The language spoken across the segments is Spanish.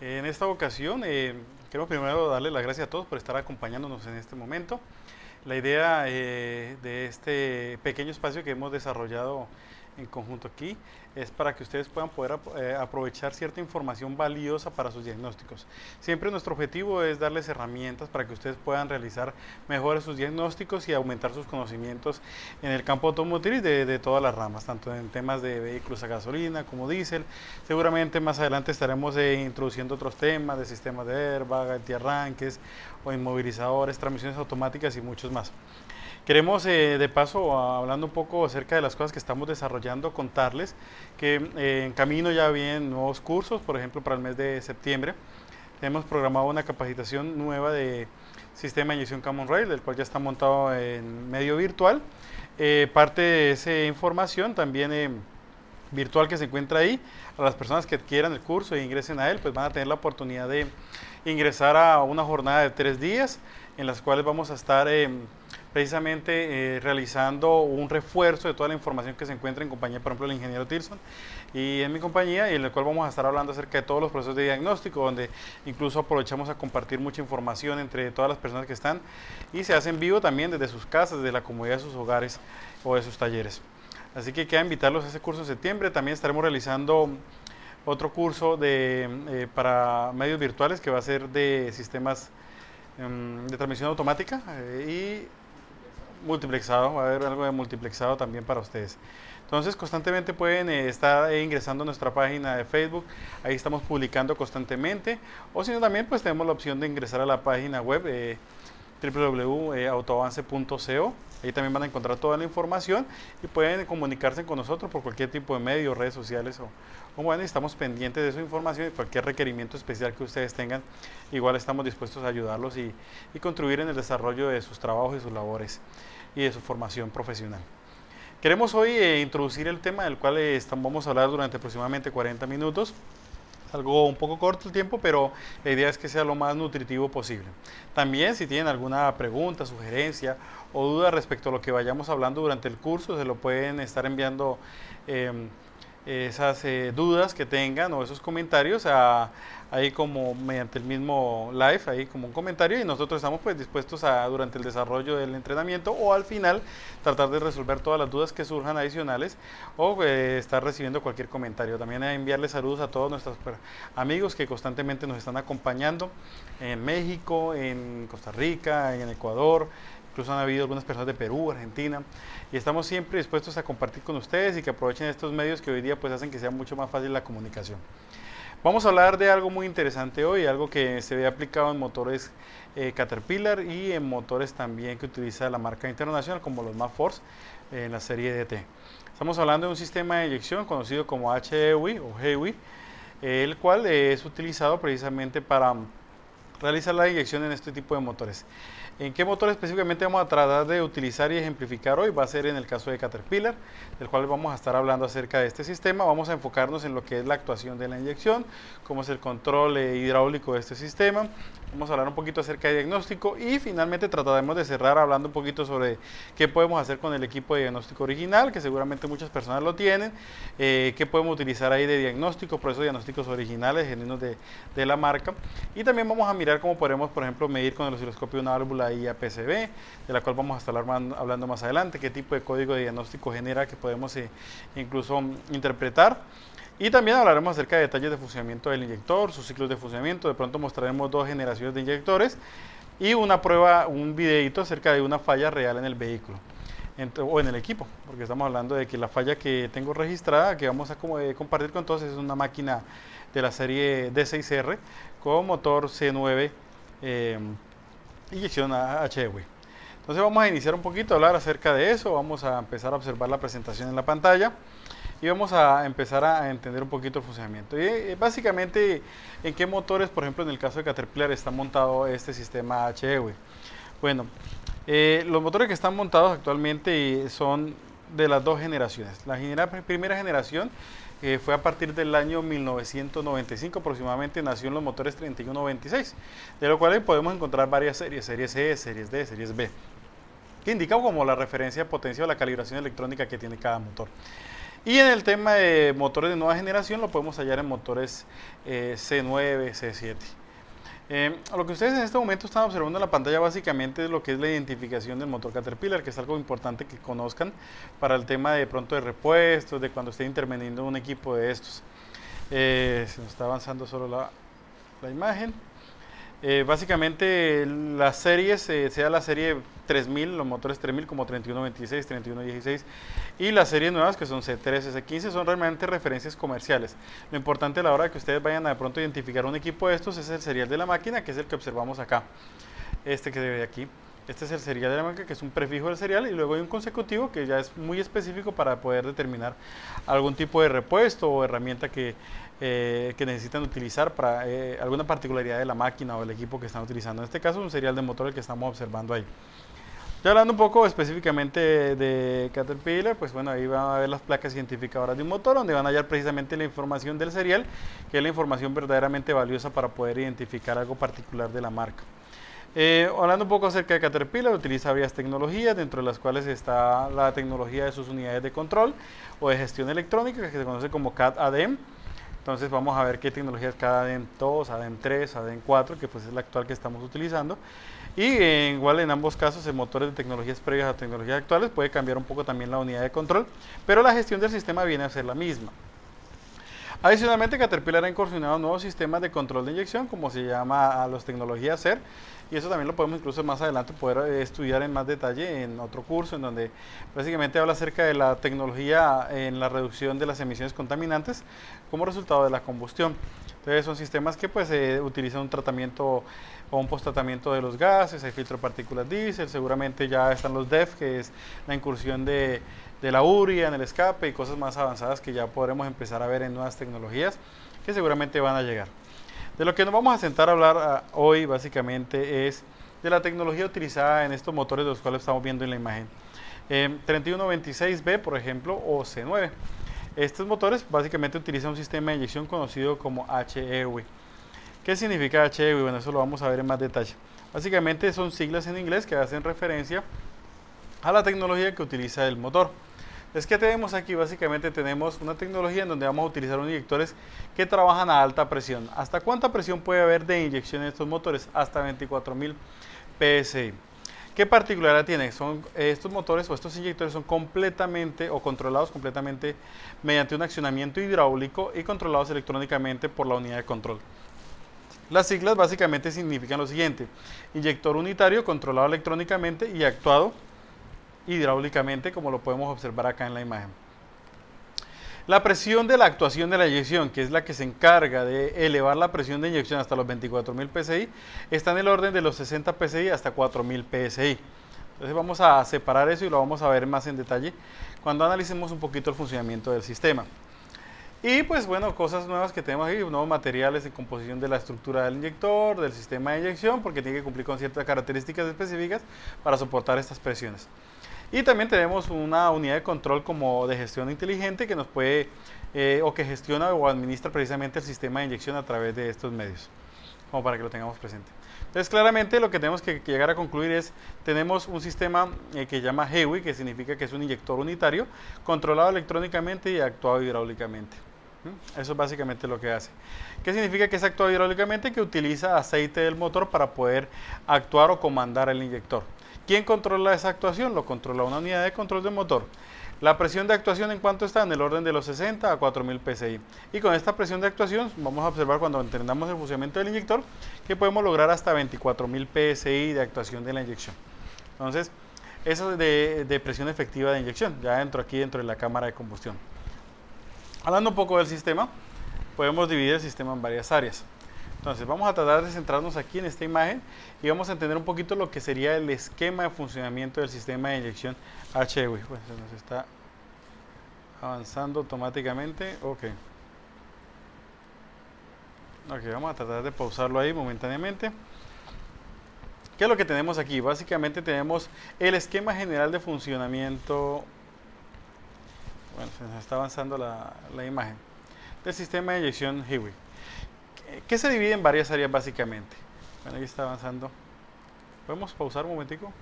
En esta ocasión, quiero primero darle las gracias a todos por estar acompañándonos en este momento. La idea de este pequeño espacio que hemos desarrollado en conjunto aquí es para que ustedes puedan poder aprovechar cierta información valiosa para sus diagnósticos. Siempre nuestro objetivo es darles herramientas para que ustedes puedan realizar mejores sus diagnósticos y aumentar sus conocimientos en el campo automotriz de todas las ramas, tanto en temas de vehículos a gasolina como diésel. Seguramente más adelante estaremos introduciendo otros temas de sistemas de airbag, antiarranques o inmovilizadores, transmisiones automáticas y muchos más. Queremos, de paso, hablando un poco acerca de las cosas que estamos desarrollando, contarles que en camino ya vienen nuevos cursos, por ejemplo, para el mes de septiembre. Hemos programado una capacitación nueva de sistema de inyección Common Rail, del cual ya está montado en medio virtual. Parte de esa información también virtual que se encuentra ahí, a las personas que adquieran el curso e ingresen a él, pues van a tener la oportunidad de ingresar a una jornada de 3 días en las cuales vamos a estar precisamente realizando un refuerzo de toda la información que se encuentra en compañía, por ejemplo, del ingeniero Tilson y en mi compañía, y en el cual vamos a estar hablando acerca de todos los procesos de diagnóstico, donde incluso aprovechamos a compartir mucha información entre todas las personas que están y se hace en vivo también desde sus casas, desde la comodidad de sus hogares o de sus talleres. Así que queda invitarlos a ese curso en septiembre. También estaremos realizando otro curso para medios virtuales que va a ser de sistemas de transmisión automática y multiplexado, va a haber algo de multiplexado también para ustedes. Entonces constantemente pueden estar ingresando a nuestra página de Facebook, ahí estamos publicando constantemente, o si no también pues tenemos la opción de ingresar a la página web www.autoavance.co. Ahí también van a encontrar toda la información y pueden comunicarse con nosotros por cualquier tipo de medio, redes sociales o bueno, estamos pendientes de su información y cualquier requerimiento especial que ustedes tengan, igual estamos dispuestos a ayudarlos y contribuir en el desarrollo de sus trabajos y sus labores y de su formación profesional. Queremos hoy introducir el tema del cual vamos a hablar durante aproximadamente 40 minutos. Algo un poco corto el tiempo, pero la idea es que sea lo más nutritivo posible. También si tienen alguna pregunta, sugerencia o duda respecto a lo que vayamos hablando durante el curso, se lo pueden estar enviando esas dudas que tengan o esos comentarios ahí como mediante el mismo live, ahí como un comentario, y nosotros estamos pues dispuestos a durante el desarrollo del entrenamiento o al final tratar de resolver todas las dudas que surjan adicionales o estar recibiendo cualquier comentario. También enviarles saludos a todos nuestros amigos que constantemente nos están acompañando en México, en Costa Rica, en Ecuador. Incluso han habido algunas personas de Perú, Argentina, y estamos siempre dispuestos a compartir con ustedes y que aprovechen estos medios que hoy día pues hacen que sea mucho más fácil la comunicación. Vamos a hablar de algo muy interesante hoy, algo que se ve aplicado en motores Caterpillar y en motores también que utiliza la marca internacional como los Mapforce en la serie DT. Estamos hablando de un sistema de eyección conocido como HEUI o HEUI, el cual es utilizado precisamente para realizar la inyección en este tipo de motores. ¿En qué motor específicamente vamos a tratar de utilizar y ejemplificar hoy? Va a ser en el caso de Caterpillar, del cual vamos a estar hablando acerca de este sistema. Vamos a enfocarnos en lo que es la actuación de la inyección, cómo es el control hidráulico de este sistema. Vamos a hablar un poquito acerca de diagnóstico y finalmente trataremos de cerrar hablando un poquito sobre qué podemos hacer con el equipo de diagnóstico original, que seguramente muchas personas lo tienen, qué podemos utilizar ahí de diagnóstico, procesos diagnósticos originales, genuinos de la marca. Y también vamos a mirar cómo podemos, por ejemplo, medir con el osciloscopio una válvula IAPCB, de la cual vamos a estar hablando más adelante, qué tipo de código de diagnóstico genera que podemos incluso interpretar. Y también hablaremos acerca de detalles de funcionamiento del inyector, sus ciclos de funcionamiento. De pronto mostraremos 2 generaciones de inyectores y una prueba, un videito acerca de una falla real en el vehículo o en el equipo, porque estamos hablando de que la falla que tengo registrada, que vamos a compartir con todos, es una máquina de la serie D6R con motor C9 inyección HEUI. Entonces vamos a iniciar un poquito a hablar acerca de eso, vamos a empezar a observar la presentación en la pantalla y vamos a empezar a entender un poquito el funcionamiento. Y básicamente, ¿en qué motores, por ejemplo, en el caso de Caterpillar, está montado este sistema HEUI? Bueno, los motores que están montados actualmente son de las 2 generaciones. La primera generación fue a partir del año 1995 aproximadamente, nació en los motores 3126, de lo cual podemos encontrar varias series, series E, series D, series B, que indican como la referencia de potencia o la calibración electrónica que tiene cada motor. Y en el tema de motores de nueva generación lo podemos hallar en motores C9, C7. Lo que ustedes en este momento están observando en la pantalla básicamente es lo que es la identificación del motor Caterpillar, que es algo importante que conozcan para el tema de pronto de repuestos, de cuando esté interviniendo un equipo de estos. Se nos está avanzando solo la imagen. Básicamente las series, sea la serie 3000, los motores 3000 como 3126, 3116 y las series nuevas que son C13, C15 son realmente referencias comerciales. Lo importante a la hora de que ustedes vayan a de pronto identificar un equipo de estos es el serial de la máquina, que es el que observamos acá, este que se ve aquí. Este es el serial de la máquina, que es un prefijo del serial, y luego hay un consecutivo que ya es muy específico para poder determinar algún tipo de repuesto o herramienta que necesitan utilizar para alguna particularidad de la máquina o del equipo que están utilizando. En este caso es un serial de motor el que estamos observando ahí. Ya hablando un poco específicamente de Caterpillar, pues bueno, ahí van a ver las placas identificadoras de un motor, donde van a hallar precisamente la información del serial, que es la información verdaderamente valiosa para poder identificar algo particular de la marca. Hablando un poco acerca de Caterpillar, utiliza varias tecnologías, dentro de las cuales está la tecnología de sus unidades de control o de gestión electrónica, que se conoce como CAD-ADEM. Entonces vamos a ver qué tecnologías cada ADEM 2, ADEM 3, ADEM 4, que pues es la actual que estamos utilizando. Y igual en ambos casos, en motores de tecnologías previas a tecnologías actuales, puede cambiar un poco también la unidad de control, pero la gestión del sistema viene a ser la misma. Adicionalmente, Caterpillar ha incursionado en nuevos sistemas de control de inyección, como se llama a las tecnologías SER, y eso también lo podemos incluso más adelante poder estudiar en más detalle en otro curso, en donde básicamente habla acerca de la tecnología en la reducción de las emisiones contaminantes como resultado de la combustión. Entonces son sistemas que pues utilizan un tratamiento o un post-tratamiento de los gases, hay filtro de partículas diésel, seguramente ya están los DEF, que es la incursión de la urea en el escape y cosas más avanzadas que ya podremos empezar a ver en nuevas tecnologías que seguramente van a llegar. De lo que nos vamos a sentar a hablar hoy básicamente es de la tecnología utilizada en estos motores de los cuales estamos viendo en la imagen. 3126B, por ejemplo, o C9. Estos motores básicamente utilizan un sistema de inyección conocido como HEUI. ¿Qué significa HEUI? Bueno, eso lo vamos a ver en más detalle. Básicamente son siglas en inglés que hacen referencia a la tecnología que utiliza el motor. Es que tenemos aquí, básicamente tenemos una tecnología en donde vamos a utilizar unos inyectores que trabajan a alta presión. ¿Hasta cuánta presión puede haber de inyección en estos motores? Hasta 24.000 PSI. ¿Qué particularidad tiene? Estos motores o estos inyectores son completamente o controlados completamente mediante un accionamiento hidráulico y controlados electrónicamente por la unidad de control. Las siglas básicamente significan lo siguiente: inyector unitario controlado electrónicamente y actuado hidráulicamente, como lo podemos observar acá en la imagen. La presión de la actuación de la inyección, que es la que se encarga de elevar la presión de inyección hasta los 24.000 PSI, está en el orden de los 60 PSI hasta 4.000 PSI. Entonces vamos a separar eso y lo vamos a ver más en detalle cuando analicemos un poquito el funcionamiento del sistema. Y pues bueno, cosas nuevas que tenemos aquí, nuevos materiales de composición de la estructura del inyector, del sistema de inyección, porque tiene que cumplir con ciertas características específicas para soportar estas presiones. Y también tenemos una unidad de control como de gestión inteligente que nos puede o que gestiona o administra precisamente el sistema de inyección a través de estos medios, como para que lo tengamos presente. Entonces claramente lo que tenemos que llegar a concluir es, tenemos un sistema que se llama HEUI, que significa que es un inyector unitario, controlado electrónicamente y actuado hidráulicamente. Eso es básicamente lo que hace. ¿Qué significa que es actuado hidráulicamente? Que utiliza aceite del motor para poder actuar o comandar el inyector. ¿Quién controla esa actuación? Lo controla una unidad de control del motor. La presión de actuación, ¿en cuánto está? En el orden de los 60 a 4.000 PSI. Y con esta presión de actuación, vamos a observar cuando entendamos el funcionamiento del inyector, que podemos lograr hasta 24.000 PSI de actuación de la inyección. Entonces, eso es de presión efectiva de inyección, ya aquí dentro de la cámara de combustión. Hablando un poco del sistema, podemos dividir el sistema en varias áreas. Entonces vamos a tratar de centrarnos aquí en esta imagen y vamos a entender un poquito lo que sería el esquema de funcionamiento del sistema de inyección HEUI. Pues se nos está avanzando automáticamente. Ok, vamos a tratar de pausarlo ahí momentáneamente. ¿Qué es lo que tenemos aquí? Básicamente tenemos el esquema general de funcionamiento. Bueno, se nos está avanzando la imagen del sistema de inyección HEUI, que se divide en varias áreas básicamente. Bueno, ahí está avanzando. ¿Podemos pausar un momentico?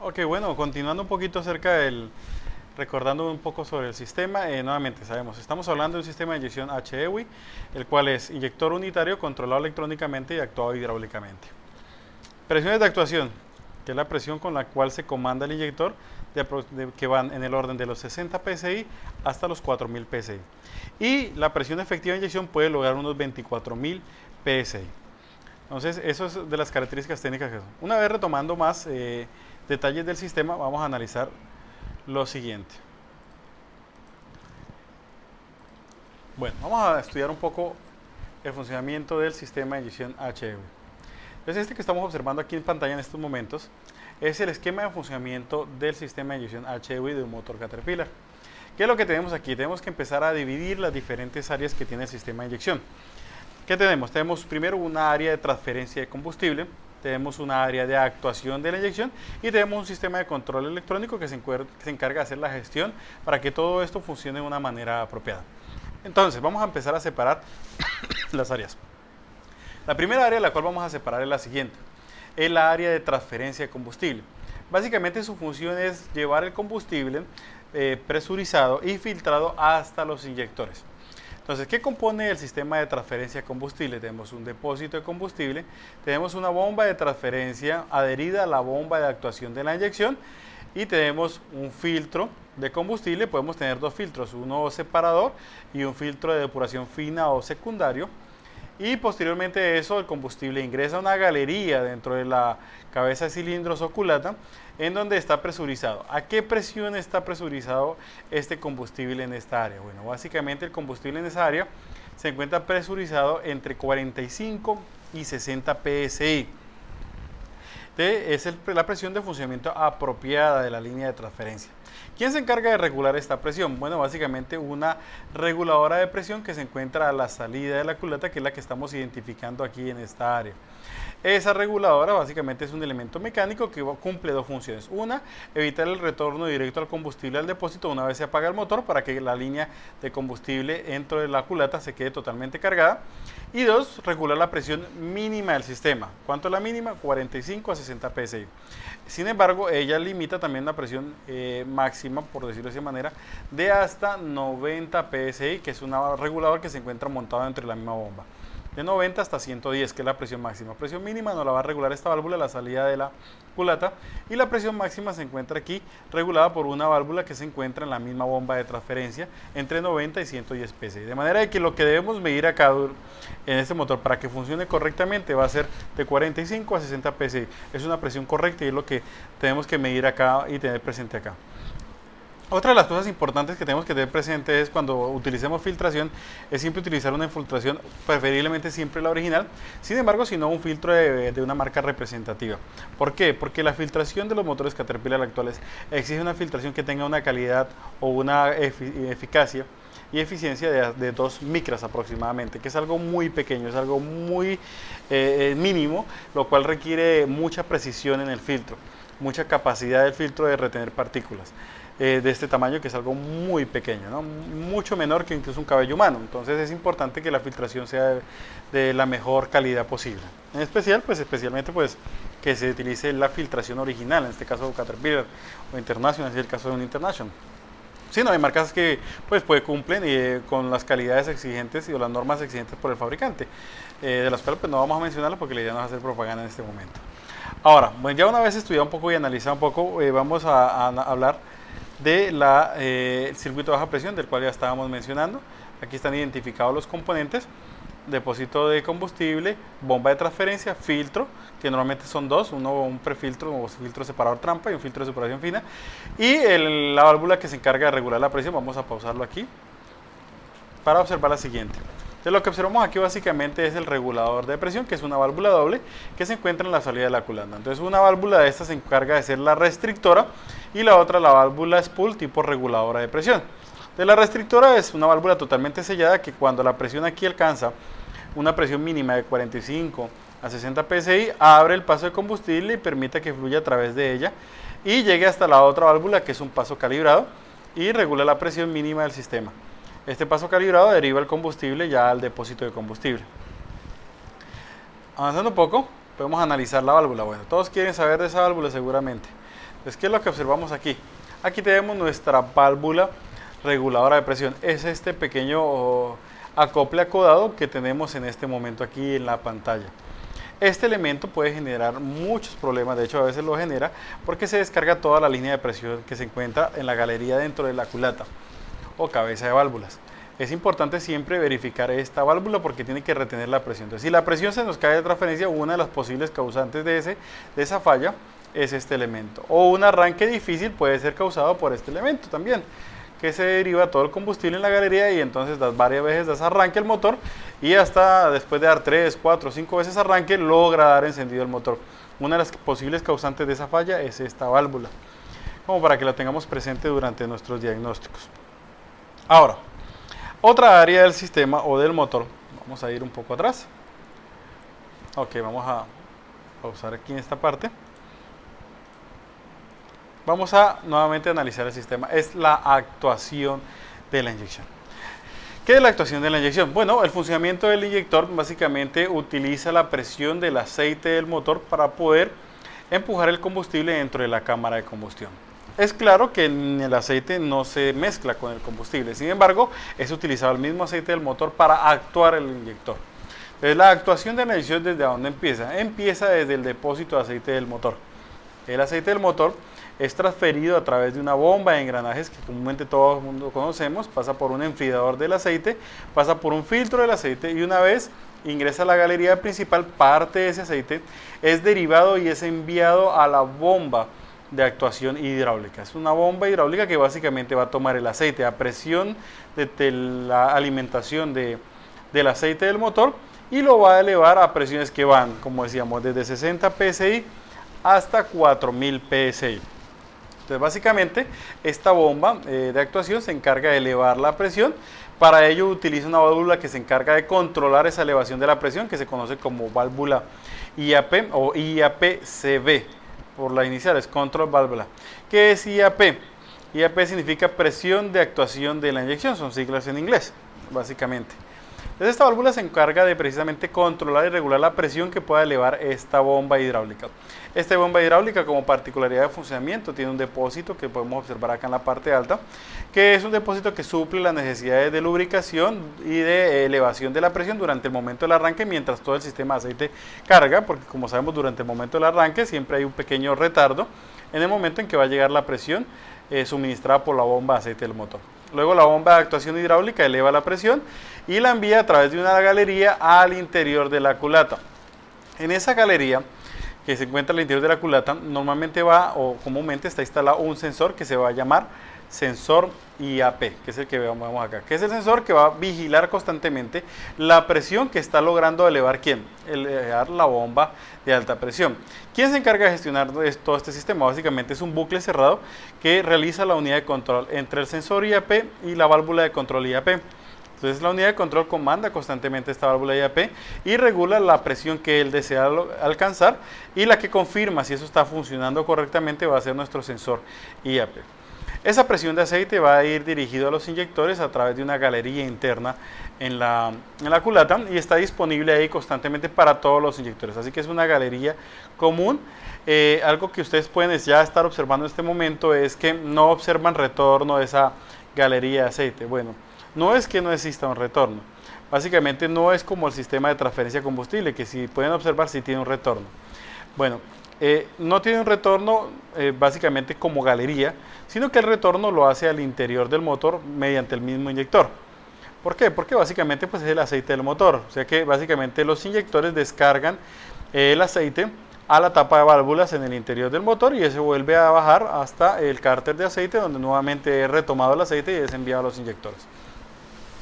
Ok, bueno, continuando un poquito acerca del, recordando un poco sobre el sistema, nuevamente sabemos, estamos hablando de un sistema de inyección HEWI, el cual es inyector unitario controlado electrónicamente y actuado hidráulicamente. Presiones de actuación, que es la presión con la cual se comanda el inyector, que van en el orden de los 60 psi hasta los 4000 psi. Y la presión efectiva de inyección puede lograr unos 24000 psi. Entonces, eso es de las características técnicas que son. Una vez retomando más detalles del sistema, vamos a analizar lo siguiente. Bueno, vamos a estudiar un poco el funcionamiento del sistema de inyección HEWI. Entonces, este que estamos observando aquí en pantalla en estos momentos es el esquema de funcionamiento del sistema de inyección HEWI de un motor Caterpillar. ¿Qué es lo que tenemos aquí? Tenemos que empezar a dividir las diferentes áreas que tiene el sistema de inyección. ¿Qué tenemos? Tenemos primero una área de transferencia de combustible, tenemos una área de actuación de la inyección y tenemos un sistema de control electrónico que se encarga de hacer la gestión para que todo esto funcione de una manera apropiada. Entonces, vamos a empezar a separar las áreas. La primera área a la cual vamos a separar es la siguiente, es la área de transferencia de combustible. Básicamente su función es llevar el combustible presurizado y filtrado hasta los inyectores. Entonces, ¿qué compone el sistema de transferencia de combustible? Tenemos un depósito de combustible, tenemos una bomba de transferencia adherida a la bomba de actuación de la inyección y tenemos un filtro de combustible. Podemos tener dos filtros, uno separador y un filtro de depuración fina o secundario. Y posteriormente a eso, el combustible ingresa a una galería dentro de la cabeza de cilindros o culata en donde está presurizado. ¿A qué presión está presurizado este combustible en esta área? Bueno, básicamente el combustible en esa área se encuentra presurizado entre 45 y 60 psi. Es la presión de funcionamiento apropiada de la línea de transferencia. ¿Quién se encarga de regular esta presión? Bueno, básicamente una reguladora de presión que se encuentra a la salida de la culata, que es la que estamos identificando aquí en esta área. Esa reguladora básicamente es un elemento mecánico que cumple dos funciones. Una, evitar el retorno directo al combustible al depósito una vez se apaga el motor para que la línea de combustible dentro de la culata se quede totalmente cargada. Y dos, regular la presión mínima del sistema. ¿Cuánto es la mínima? 45 a 60 psi. Sin embargo, ella limita también la presión máxima, por decirlo de esa manera, de hasta 90 psi, que es un regulador que se encuentra montado entre la misma bomba. De 90 hasta 110, que es la presión máxima. Presión mínima nos la va a regular esta válvula a la salida de la culata, y la presión máxima se encuentra aquí regulada por una válvula que se encuentra en la misma bomba de transferencia entre 90 y 110 psi. De manera que lo que debemos medir acá en este motor para que funcione correctamente va a ser de 45 a 60 psi. Es una presión correcta y es lo que tenemos que medir acá y tener presente acá. Otra de las cosas importantes que tenemos que tener presente es cuando utilicemos filtración, es siempre utilizar una filtración, preferiblemente siempre la original, sin embargo, si no un filtro de una marca representativa. ¿Por qué? Porque la filtración de los motores Caterpillar actuales exige una filtración que tenga una calidad o una eficacia y eficiencia de 2 micras aproximadamente, que es algo muy pequeño, es algo muy mínimo, lo cual requiere mucha precisión en el filtro, mucha capacidad del filtro de retener partículas. De este tamaño, que es algo muy pequeño, ¿no? Mucho menor que incluso un cabello humano. Entonces es importante que la filtración sea de la mejor calidad posible. En especial, pues especialmente pues que se utilice la filtración original, en este caso Caterpillar o International, si es el caso de un International. Sí, no, hay marcas que pues cumplen con las calidades exigentes y o las normas exigentes por el fabricante, de las cuales pues no vamos a mencionarlas porque la idea no es hacer propaganda en este momento. Ahora, bueno, ya una vez estudiado un poco y analizado un poco, vamos a hablar de circuito de baja presión, del cual ya estábamos mencionando. Aquí están identificados los componentes: depósito de combustible, bomba de transferencia, filtro, que normalmente son dos, un prefiltro o filtro separador trampa y un filtro de separación fina, y la válvula que se encarga de regular la presión. Vamos a pausarlo aquí para observar la siguiente. Entonces, lo que observamos aquí básicamente es el regulador de presión, que es una válvula doble que se encuentra en la salida de la culata. Entonces, una válvula de esta se encarga de ser la restrictora y la otra la válvula spool tipo reguladora de presión. De la restrictora es una válvula totalmente sellada que cuando la presión aquí alcanza una presión mínima de 45 a 60 psi, abre el paso de combustible y permite que fluya a través de ella y llegue hasta la otra válvula, que es un paso calibrado, y regula la presión mínima del sistema. Este paso calibrado deriva el combustible ya al depósito de combustible. Avanzando un poco, podemos analizar la válvula. Bueno, todos quieren saber de esa válvula seguramente. Entonces, ¿qué es lo que observamos aquí? Aquí tenemos nuestra válvula reguladora de presión. Es este pequeño acople acodado que tenemos en este momento aquí en la pantalla. Este elemento puede generar muchos problemas, de hecho a veces lo genera porque se descarga toda la línea de presión que se encuentra en la galería dentro de la culata o cabeza de válvulas. Es importante siempre verificar esta válvula porque tiene que retener la presión. Entonces, si la presión se nos cae de transferencia, una de las posibles causantes de esa falla es este elemento. O un arranque difícil puede ser causado por este elemento también, que se deriva todo el combustible en la galería y entonces das varias veces das arranque el motor y hasta después de dar 3, 4, 5 veces arranque logra dar encendido el motor. Una de las posibles causantes de esa falla es esta válvula, como para que la tengamos presente durante nuestros diagnósticos. Ahora, otra área del sistema o del motor, vamos a ir un poco atrás. Ok, vamos a pausar aquí en esta parte. Vamos a nuevamente analizar el sistema. Es la actuación de la inyección. ¿Qué es la actuación de la inyección? Bueno, el funcionamiento del inyector básicamente utiliza la presión del aceite del motor para poder empujar el combustible dentro de la cámara de combustión. Es claro que el aceite no se mezcla con el combustible, sin embargo, es utilizado el mismo aceite del motor para actuar el inyector. Entonces, la actuación de la inyección, ¿desde dónde empieza? Empieza desde el depósito de aceite del motor. El aceite del motor es transferido a través de una bomba de engranajes que comúnmente todo el mundo conocemos, pasa por un enfriador del aceite, pasa por un filtro del aceite y una vez ingresa a la galería principal, parte de ese aceite es derivado y es enviado a la bomba de actuación hidráulica. Es una bomba hidráulica que básicamente va a tomar el aceite a presión de la alimentación del aceite del motor y lo va a elevar a presiones que van, como decíamos, desde 60 psi hasta 4000 psi. Entonces, básicamente, esta bomba de actuación se encarga de elevar la presión. Para ello utiliza una válvula que se encarga de controlar esa elevación de la presión, que se conoce como válvula IAP o IAP-CV, por la inicial, es Control Válvula. ¿Qué es IAP? IAP significa presión de actuación de la inyección, son siglas en inglés, básicamente. Entonces, esta válvula se encarga de precisamente controlar y regular la presión que pueda elevar esta bomba hidráulica. Esta bomba hidráulica, como particularidad de funcionamiento, tiene un depósito que podemos observar acá en la parte alta, que es un depósito que suple las necesidades de lubricación y de elevación de la presión durante el momento del arranque, mientras todo el sistema de aceite carga, porque como sabemos, durante el momento del arranque siempre hay un pequeño retardo en el momento en que va a llegar la presión suministrada por la bomba de aceite del motor. Luego la bomba de actuación hidráulica eleva la presión y la envía a través de una galería al interior de la culata. En esa galería que se encuentra al interior de la culata, normalmente va o comúnmente está instalado un sensor que se va a llamar sensor IAP, que es el que vemos acá, que es el sensor que va a vigilar constantemente la presión que está logrando elevar ¿quién? Elevar la bomba de alta presión. ¿Quién se encarga de gestionar todo este sistema? Básicamente es un bucle cerrado que realiza la unidad de control entre el sensor IAP y la válvula de control IAP. Entonces la unidad de control comanda constantemente esta válvula IAP y regula la presión que él desea alcanzar, y la que confirma si eso está funcionando correctamente va a ser nuestro sensor IAP. Esa presión de aceite va a ir dirigido a los inyectores a través de una galería interna en la culata y está disponible ahí constantemente para todos los inyectores. Así que es una galería común. Algo que ustedes pueden ya estar observando en este momento es que no observan retorno de esa galería de aceite. Bueno, no es que no exista un retorno. Básicamente no es como el sistema de transferencia de combustible, que si pueden observar sí tiene un retorno. Bueno, no tiene un retorno básicamente como galería, sino que el retorno lo hace al interior del motor mediante el mismo inyector. ¿Por qué? Porque básicamente pues, es el aceite del motor. O sea que básicamente los inyectores descargan el aceite a la tapa de válvulas en el interior del motor y ese vuelve a bajar hasta el cárter de aceite, donde nuevamente es retomado el aceite y es enviado a los inyectores.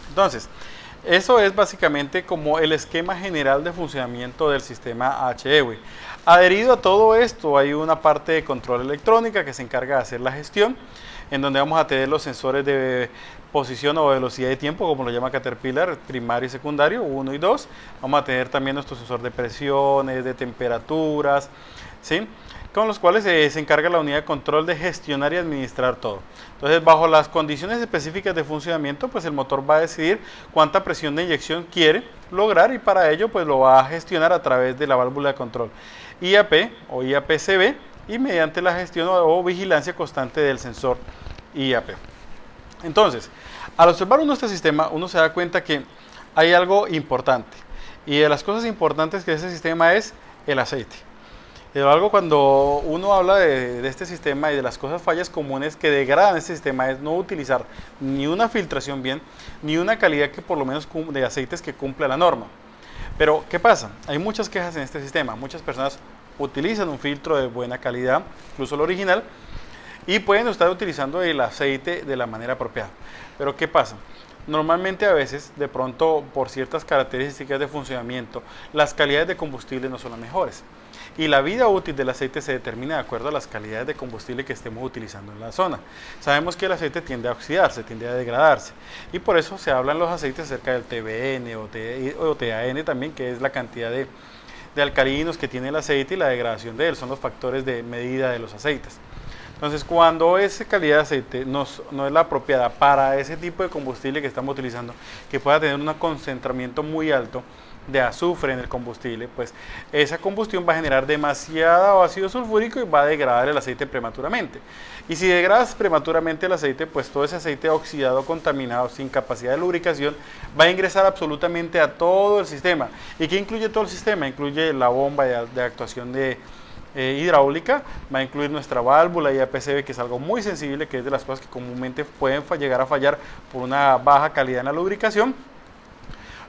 Entonces, eso es básicamente como el esquema general de funcionamiento del sistema HEW. Adherido a todo esto hay una parte de control electrónica que se encarga de hacer la gestión, en donde vamos a tener los sensores de posición o velocidad de tiempo, como lo llama Caterpillar, primario y secundario, 1 y 2. Vamos a tener también nuestro sensor de presiones, de temperaturas, ¿sí?, con los cuales se encarga la unidad de control de gestionar y administrar todo. Entonces, bajo las condiciones específicas de funcionamiento, pues el motor va a decidir cuánta presión de inyección quiere lograr y para ello pues lo va a gestionar a través de la válvula de control IAP o IAP-CV, y mediante la gestión o vigilancia constante del sensor IAP. Entonces, al observar uno este sistema, uno se da cuenta que hay algo importante, y de las cosas importantes que ese sistema es el aceite. Pero algo cuando uno habla de este sistema y de las cosas fallas comunes que degradan este sistema es no utilizar ni una filtración bien, ni una calidad que por lo menos de aceites que cumpla la norma. Pero, ¿qué pasa? Hay muchas quejas en este sistema. Muchas personas utilizan un filtro de buena calidad, incluso el original, y pueden estar utilizando el aceite de la manera apropiada. Pero, ¿qué pasa? Normalmente a veces, de pronto, por ciertas características de funcionamiento, las calidades de combustible no son las mejores. Y la vida útil del aceite se determina de acuerdo a las calidades de combustible que estemos utilizando en la zona. Sabemos que el aceite tiende a oxidarse, tiende a degradarse. Y por eso se habla en los aceites acerca del TBN o TAN también, que es la cantidad de alcalinos que tiene el aceite y la degradación de él. Son los factores de medida de los aceites. Entonces, cuando esa calidad de aceite no es la apropiada para ese tipo de combustible que estamos utilizando, que pueda tener un concentramiento muy alto de azufre en el combustible, pues esa combustión va a generar demasiado ácido sulfúrico y va a degradar el aceite prematuramente. Y si degradas prematuramente el aceite, pues todo ese aceite oxidado, contaminado, sin capacidad de lubricación, va a ingresar absolutamente a todo el sistema. ¿Y qué incluye todo el sistema? Incluye la bomba de actuación hidráulica, va a incluir nuestra válvula IAPCV, que es algo muy sensible, que es de las cosas que comúnmente pueden llegar a fallar por una baja calidad en la lubricación.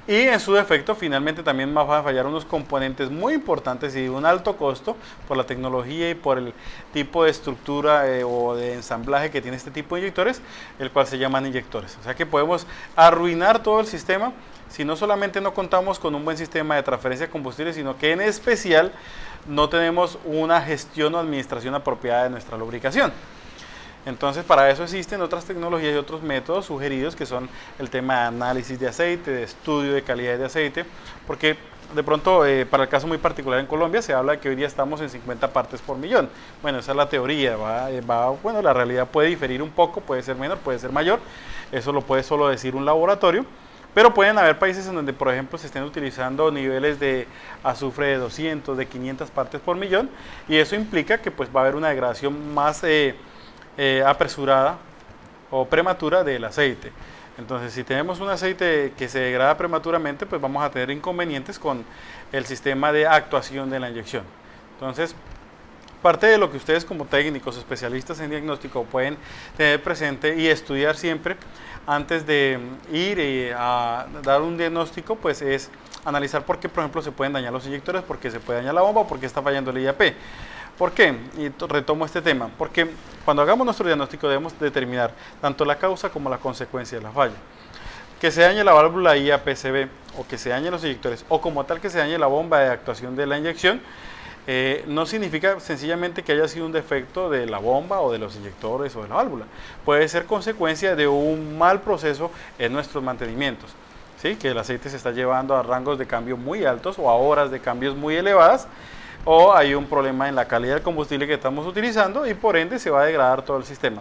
Y en su defecto, finalmente también van a fallar unos componentes muy importantes y de un alto costo por la tecnología y por el tipo de estructura o de ensamblaje que tiene este tipo de inyectores, el cual se llaman inyectores. O sea que podemos arruinar todo el sistema si no solamente no contamos con un buen sistema de transferencia de combustible, sino que en especial no tenemos una gestión o administración apropiada de nuestra lubricación. Entonces, para eso existen otras tecnologías y otros métodos sugeridos, que son el tema de análisis de aceite, de estudio de calidad de aceite, porque de pronto, para el caso muy particular en Colombia, se habla de que hoy día estamos en 50 partes por millón. Bueno, esa es la teoría, bueno, la realidad puede diferir un poco, puede ser menor, puede ser mayor, eso lo puede solo decir un laboratorio, pero pueden haber países en donde, por ejemplo, se estén utilizando niveles de azufre de 200, de 500 partes por millón, y eso implica que pues va a haber una degradación más apresurada o prematura del aceite. Entonces, si tenemos un aceite que se degrada prematuramente, pues vamos a tener inconvenientes con el sistema de actuación de la inyección. Entonces, parte de lo que ustedes como técnicos, especialistas en diagnóstico pueden tener presente y estudiar siempre antes de ir a dar un diagnóstico, pues es analizar por qué, por ejemplo, se pueden dañar los inyectores, por qué se puede dañar la bomba o por qué está fallando el IAP. ¿Por qué? Y retomo este tema. Porque cuando hagamos nuestro diagnóstico debemos determinar tanto la causa como la consecuencia de la falla. Que se dañe la válvula IAPCV o que se dañen los inyectores o como tal que se dañe la bomba de actuación de la inyección, no significa sencillamente que haya sido un defecto de la bomba o de los inyectores o de la válvula. Puede ser consecuencia de un mal proceso en nuestros mantenimientos. ¿Sí? Que el aceite se está llevando a rangos de cambio muy altos o a horas de cambios muy elevadas, o hay un problema en la calidad del combustible que estamos utilizando y por ende se va a degradar todo el sistema.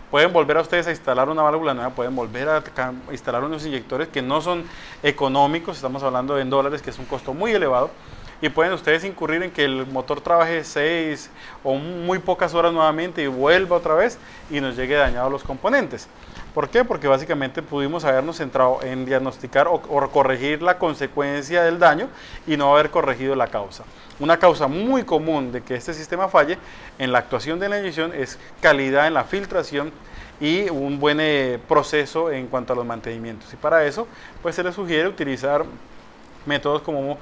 Pueden volver a ustedes a instalar una válvula nueva, pueden volver a instalar unos inyectores que no son económicos, estamos hablando de en dólares, que es un costo muy elevado, y pueden ustedes incurrir en que el motor trabaje 6 o muy pocas horas nuevamente y vuelva otra vez y nos llegue dañado los componentes. ¿Por qué? Porque básicamente pudimos habernos centrado en diagnosticar o corregir la consecuencia del daño y no haber corregido la causa. Una causa muy común de que este sistema falle en la actuación de la inyección es calidad en la filtración y un buen proceso en cuanto a los mantenimientos. Y para eso, pues se les sugiere utilizar métodos como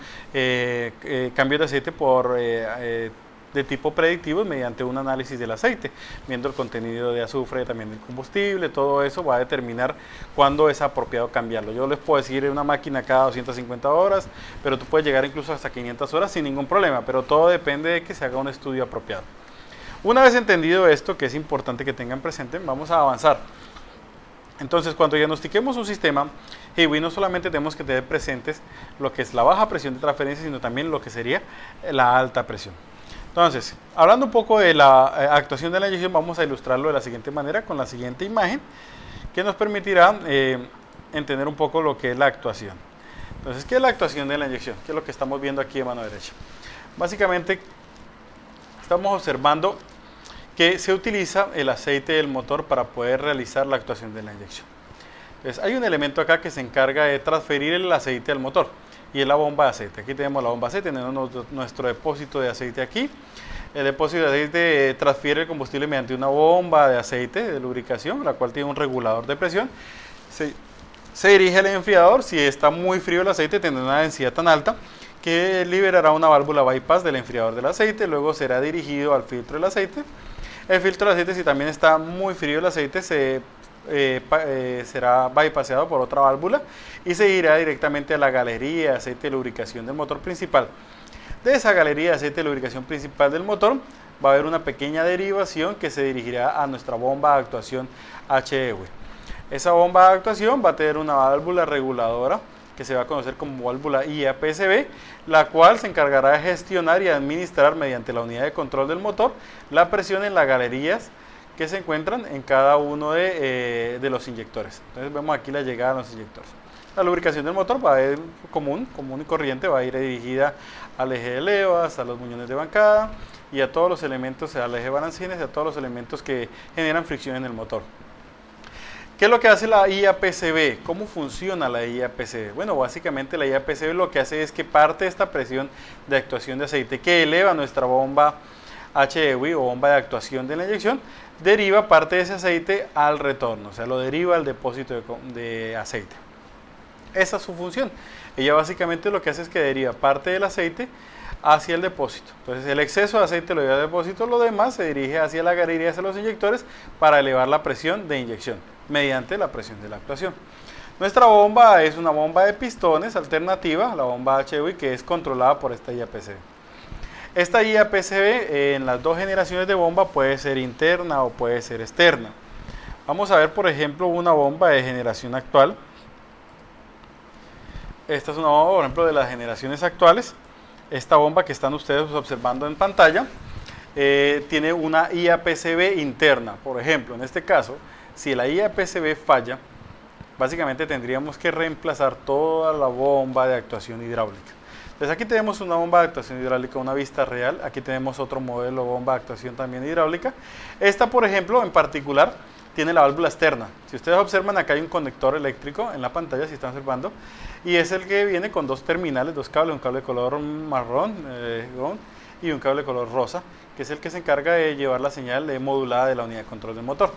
cambios de aceite de tipo predictivo mediante un análisis del aceite, viendo el contenido de azufre, también del combustible, todo eso va a determinar cuándo es apropiado cambiarlo. Yo les puedo decir una máquina cada 250 horas, pero tú puedes llegar incluso hasta 500 horas sin ningún problema, pero todo depende de que se haga un estudio apropiado. Una vez entendido esto, que es importante que tengan presente, vamos a avanzar. Entonces, cuando diagnostiquemos un sistema, no solamente tenemos que tener presentes lo que es la baja presión de transferencia, sino también lo que sería la alta presión. Entonces, hablando un poco de la actuación de la inyección, vamos a ilustrarlo de la siguiente manera, con la siguiente imagen, que nos permitirá entender un poco lo que es la actuación. Entonces, ¿qué es la actuación de la inyección? ¿Qué es lo que estamos viendo aquí de mano derecha? Básicamente, estamos observando que se utiliza el aceite del motor para poder realizar la actuación de la inyección. Entonces, hay un elemento acá que se encarga de transferir el aceite al motor y es la bomba de aceite. Aquí tenemos la bomba de aceite, tenemos nuestro depósito de aceite aquí. El depósito de aceite transfiere el combustible mediante una bomba de aceite de lubricación, la cual tiene un regulador de presión. Se dirige al enfriador. Si está muy frío el aceite, tendrá una densidad tan alta que liberará una válvula bypass del enfriador del aceite. Luego será dirigido al filtro del aceite. El filtro del aceite, si también está muy frío el aceite, será bypassado por otra válvula y se irá directamente a la galería de aceite de lubricación del motor principal. De esa galería de aceite de lubricación principal del motor va a haber una pequeña derivación que se dirigirá a nuestra bomba de actuación HEW. Esa bomba de actuación va a tener una válvula reguladora que se va a conocer como válvula IAPCB, la cual se encargará de gestionar y administrar mediante la unidad de control del motor la presión en las galerías que se encuentran en cada uno de los inyectores. Entonces vemos aquí la llegada de los inyectores. La lubricación del motor va a ir común y corriente, va a ir dirigida al eje de levas, a los muñones de bancada y a todos los elementos, al eje de balancines y a todos los elementos que generan fricción en el motor. ¿Qué es lo que hace la IAPCB? ¿Cómo funciona la IAPCB? Bueno, básicamente la IAPCB lo que hace es que parte de esta presión de actuación de aceite que eleva nuestra bomba HEW o bomba de actuación de la inyección, deriva parte de ese aceite al retorno, o sea, lo deriva al depósito de aceite. Esa es su función. Ella básicamente lo que hace es que deriva parte del aceite hacia el depósito. Entonces el exceso de aceite lo lleva al depósito, lo demás se dirige hacia la galería, hacia los inyectores para elevar la presión de inyección mediante la presión de la actuación. Nuestra bomba es una bomba de pistones alternativa, la bomba HEW, que es controlada por esta IAPCB. Esta IAPCB en las dos generaciones de bomba puede ser interna o puede ser externa. Vamos a ver, por ejemplo, una bomba de generación actual. Esta es una bomba, por ejemplo, de las generaciones actuales. Esta bomba que están ustedes observando en pantalla tiene una IAPCB interna. Por ejemplo, en este caso, si la IAPCB falla, básicamente tendríamos que reemplazar toda la bomba de actuación hidráulica. Entonces aquí tenemos una bomba de actuación hidráulica, una vista real. Aquí tenemos otro modelo de bomba de actuación también hidráulica. Esta, por ejemplo, en particular, tiene la válvula externa. Si ustedes observan, acá hay un conector eléctrico en la pantalla, si están observando, y es el que viene con dos terminales, dos cables, un cable de color marrón y un cable de color rosa, que es el que se encarga de llevar la señal modulada de la unidad de control del motor.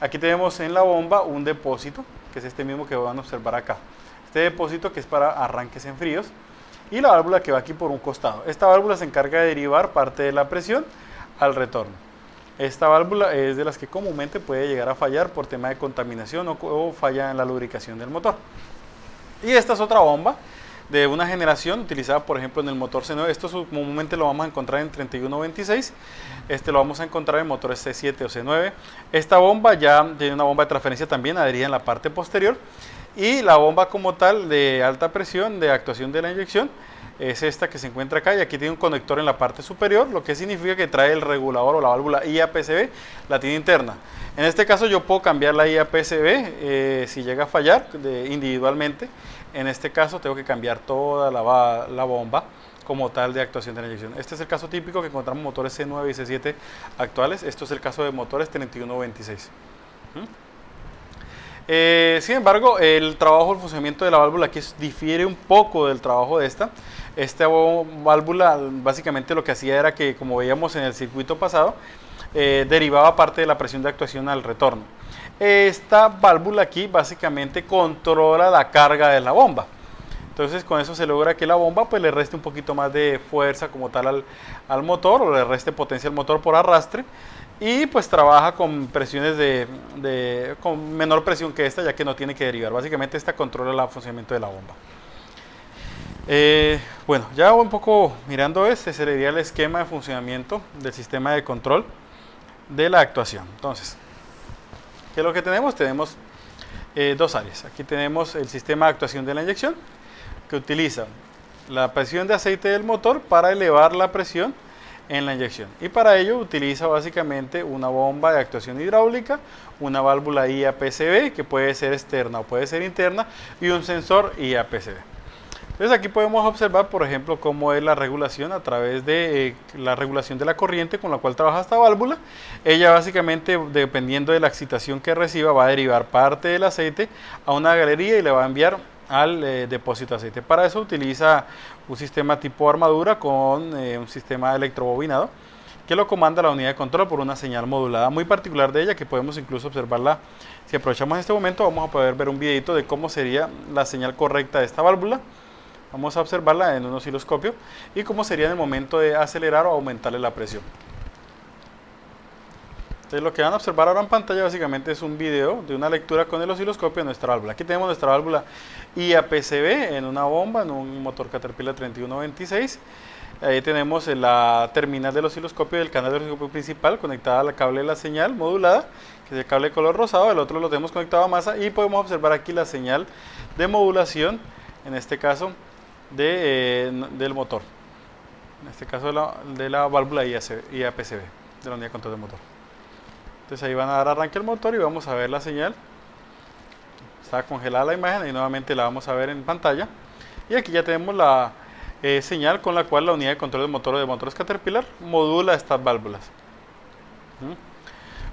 Aquí tenemos en la bomba un depósito, que es este mismo que van a observar acá. Este depósito que es para arranques en fríos, y la válvula que va aquí por un costado. Esta válvula se encarga de derivar parte de la presión al retorno. Esta válvula es de las que comúnmente puede llegar a fallar por tema de contaminación o falla en la lubricación del motor. Y esta es otra bomba de una generación utilizada, por ejemplo, en el motor C9. Esto comúnmente lo vamos a encontrar en 3126. Este lo vamos a encontrar en motores C7 o C9. Esta bomba ya tiene una bomba de transferencia también adherida en la parte posterior. Y la bomba como tal de alta presión de actuación de la inyección es esta que se encuentra acá, y aquí tiene un conector en la parte superior, lo que significa que trae el regulador o la válvula IAPCB, la tiene interna. En este caso yo puedo cambiar la IAPCB si llega a fallar individualmente. En este caso tengo que cambiar toda la bomba como tal de actuación de la inyección. Este es el caso típico que encontramos en motores C9 y C7 actuales. Esto es el caso de motores 3126. Sin embargo, el trabajo, el funcionamiento de la válvula aquí difiere un poco del trabajo de esta. Esta válvula básicamente lo que hacía era que, como veíamos en el circuito pasado, derivaba parte de la presión de actuación al retorno. Esta válvula aquí básicamente controla la carga de la bomba. Entonces con eso se logra que la bomba pues le reste un poquito más de fuerza como tal al motor, o le reste potencia al motor por arrastre, y pues trabaja con presiones con menor presión que esta, ya que no tiene que derivar. Básicamente esta controla el funcionamiento de la bomba. Bueno, ya un poco mirando este sería el esquema de funcionamiento del sistema de control de la actuación. Entonces, ¿qué es lo que tenemos? Tenemos dos áreas. Aquí tenemos el sistema de actuación de la inyección, que utiliza la presión de aceite del motor para elevar la presión en la inyección, y para ello utiliza básicamente una bomba de actuación hidráulica, una válvula IAPCB que puede ser externa o puede ser interna, y un sensor IAPCB. Entonces aquí podemos observar, por ejemplo, cómo es la regulación a través de la regulación de la corriente con la cual trabaja esta válvula. Ella básicamente, dependiendo de la excitación que reciba, va a derivar parte del aceite a una galería y le va a enviar al depósito de aceite. Para eso utiliza un sistema tipo armadura con un sistema electrobobinado que lo comanda la unidad de control por una señal modulada muy particular de ella, que podemos incluso observarla. Si aprovechamos este momento, vamos a poder ver un videito de cómo sería la señal correcta de esta válvula. Vamos a observarla en un osciloscopio y cómo sería en el momento de acelerar o aumentarle la presión. Entonces lo que van a observar ahora en pantalla básicamente es un video de una lectura con el osciloscopio de nuestra válvula. Aquí tenemos nuestra válvula IAPCB en una bomba, en un motor Caterpillar 3126. Ahí tenemos la terminal del osciloscopio del canal del osciloscopio principal conectada al cable de la señal modulada, que es el cable de color rosado. El otro lo tenemos conectado a masa y podemos observar aquí la señal de modulación, en este caso del motor, en este caso de la válvula IAPCB, de la unidad de control del motor. Entonces ahí van a dar arranque al motor y vamos a ver la señal. Está congelada la imagen y nuevamente la vamos a ver en pantalla. Y aquí ya tenemos la señal con la cual la unidad de control del motor de motores Caterpillar modula estas válvulas.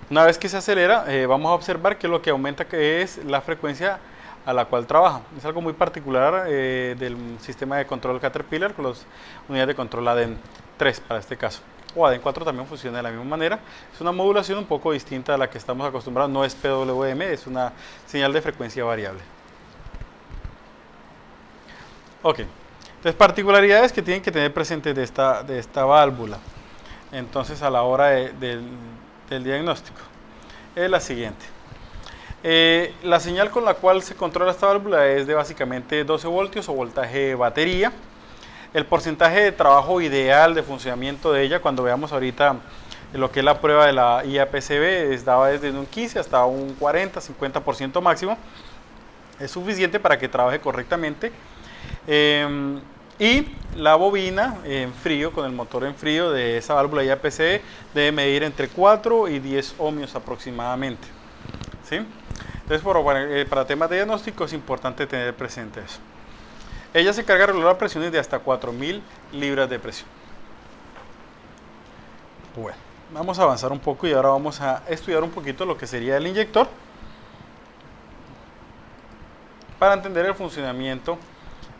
Una vez que se acelera, vamos a observar que lo que aumenta que es la frecuencia a la cual trabaja. Es algo muy particular del sistema de control Caterpillar con las unidades de control ADEN 3 para este caso. O ADEN 4 también funciona de la misma manera. Es una modulación un poco distinta a la que estamos acostumbrados. No es PWM, es una señal de frecuencia variable. Ok. Entonces, particularidades que tienen que tener presentes de esta válvula. Entonces, a la hora del diagnóstico, es la siguiente. La señal con la cual se controla esta válvula es de básicamente 12 voltios o voltaje batería. El porcentaje de trabajo ideal de funcionamiento de ella, cuando veamos ahorita lo que es la prueba de la IAPCB, daba desde un 15 hasta un 40-50% máximo. Es suficiente para que trabaje correctamente. Y la bobina en frío, con el motor en frío de esa válvula IAPCB, debe medir entre 4 y 10 ohmios aproximadamente. ¿Sí? Entonces, para temas de diagnóstico es importante tener presente eso. Ella se encarga de regular presiones de hasta 4000 libras de presión. Bueno, vamos a avanzar un poco y ahora vamos a estudiar un poquito lo que sería el inyector para entender el funcionamiento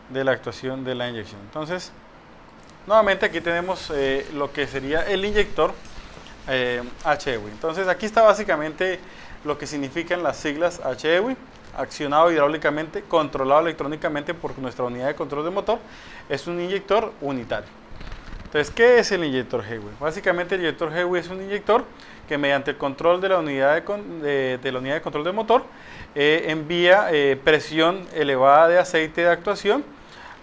de la actuación de la inyección. Entonces, nuevamente aquí tenemos lo que sería el inyector HEWI. Entonces, aquí está básicamente lo que significan las siglas HEWI: accionado hidráulicamente, controlado electrónicamente por nuestra unidad de control de motor. Es un inyector unitario. Entonces, ¿qué es el inyector HEWI? Básicamente el inyector HEWI es un inyector que mediante el control de la unidad de control de motor envía presión elevada de aceite de actuación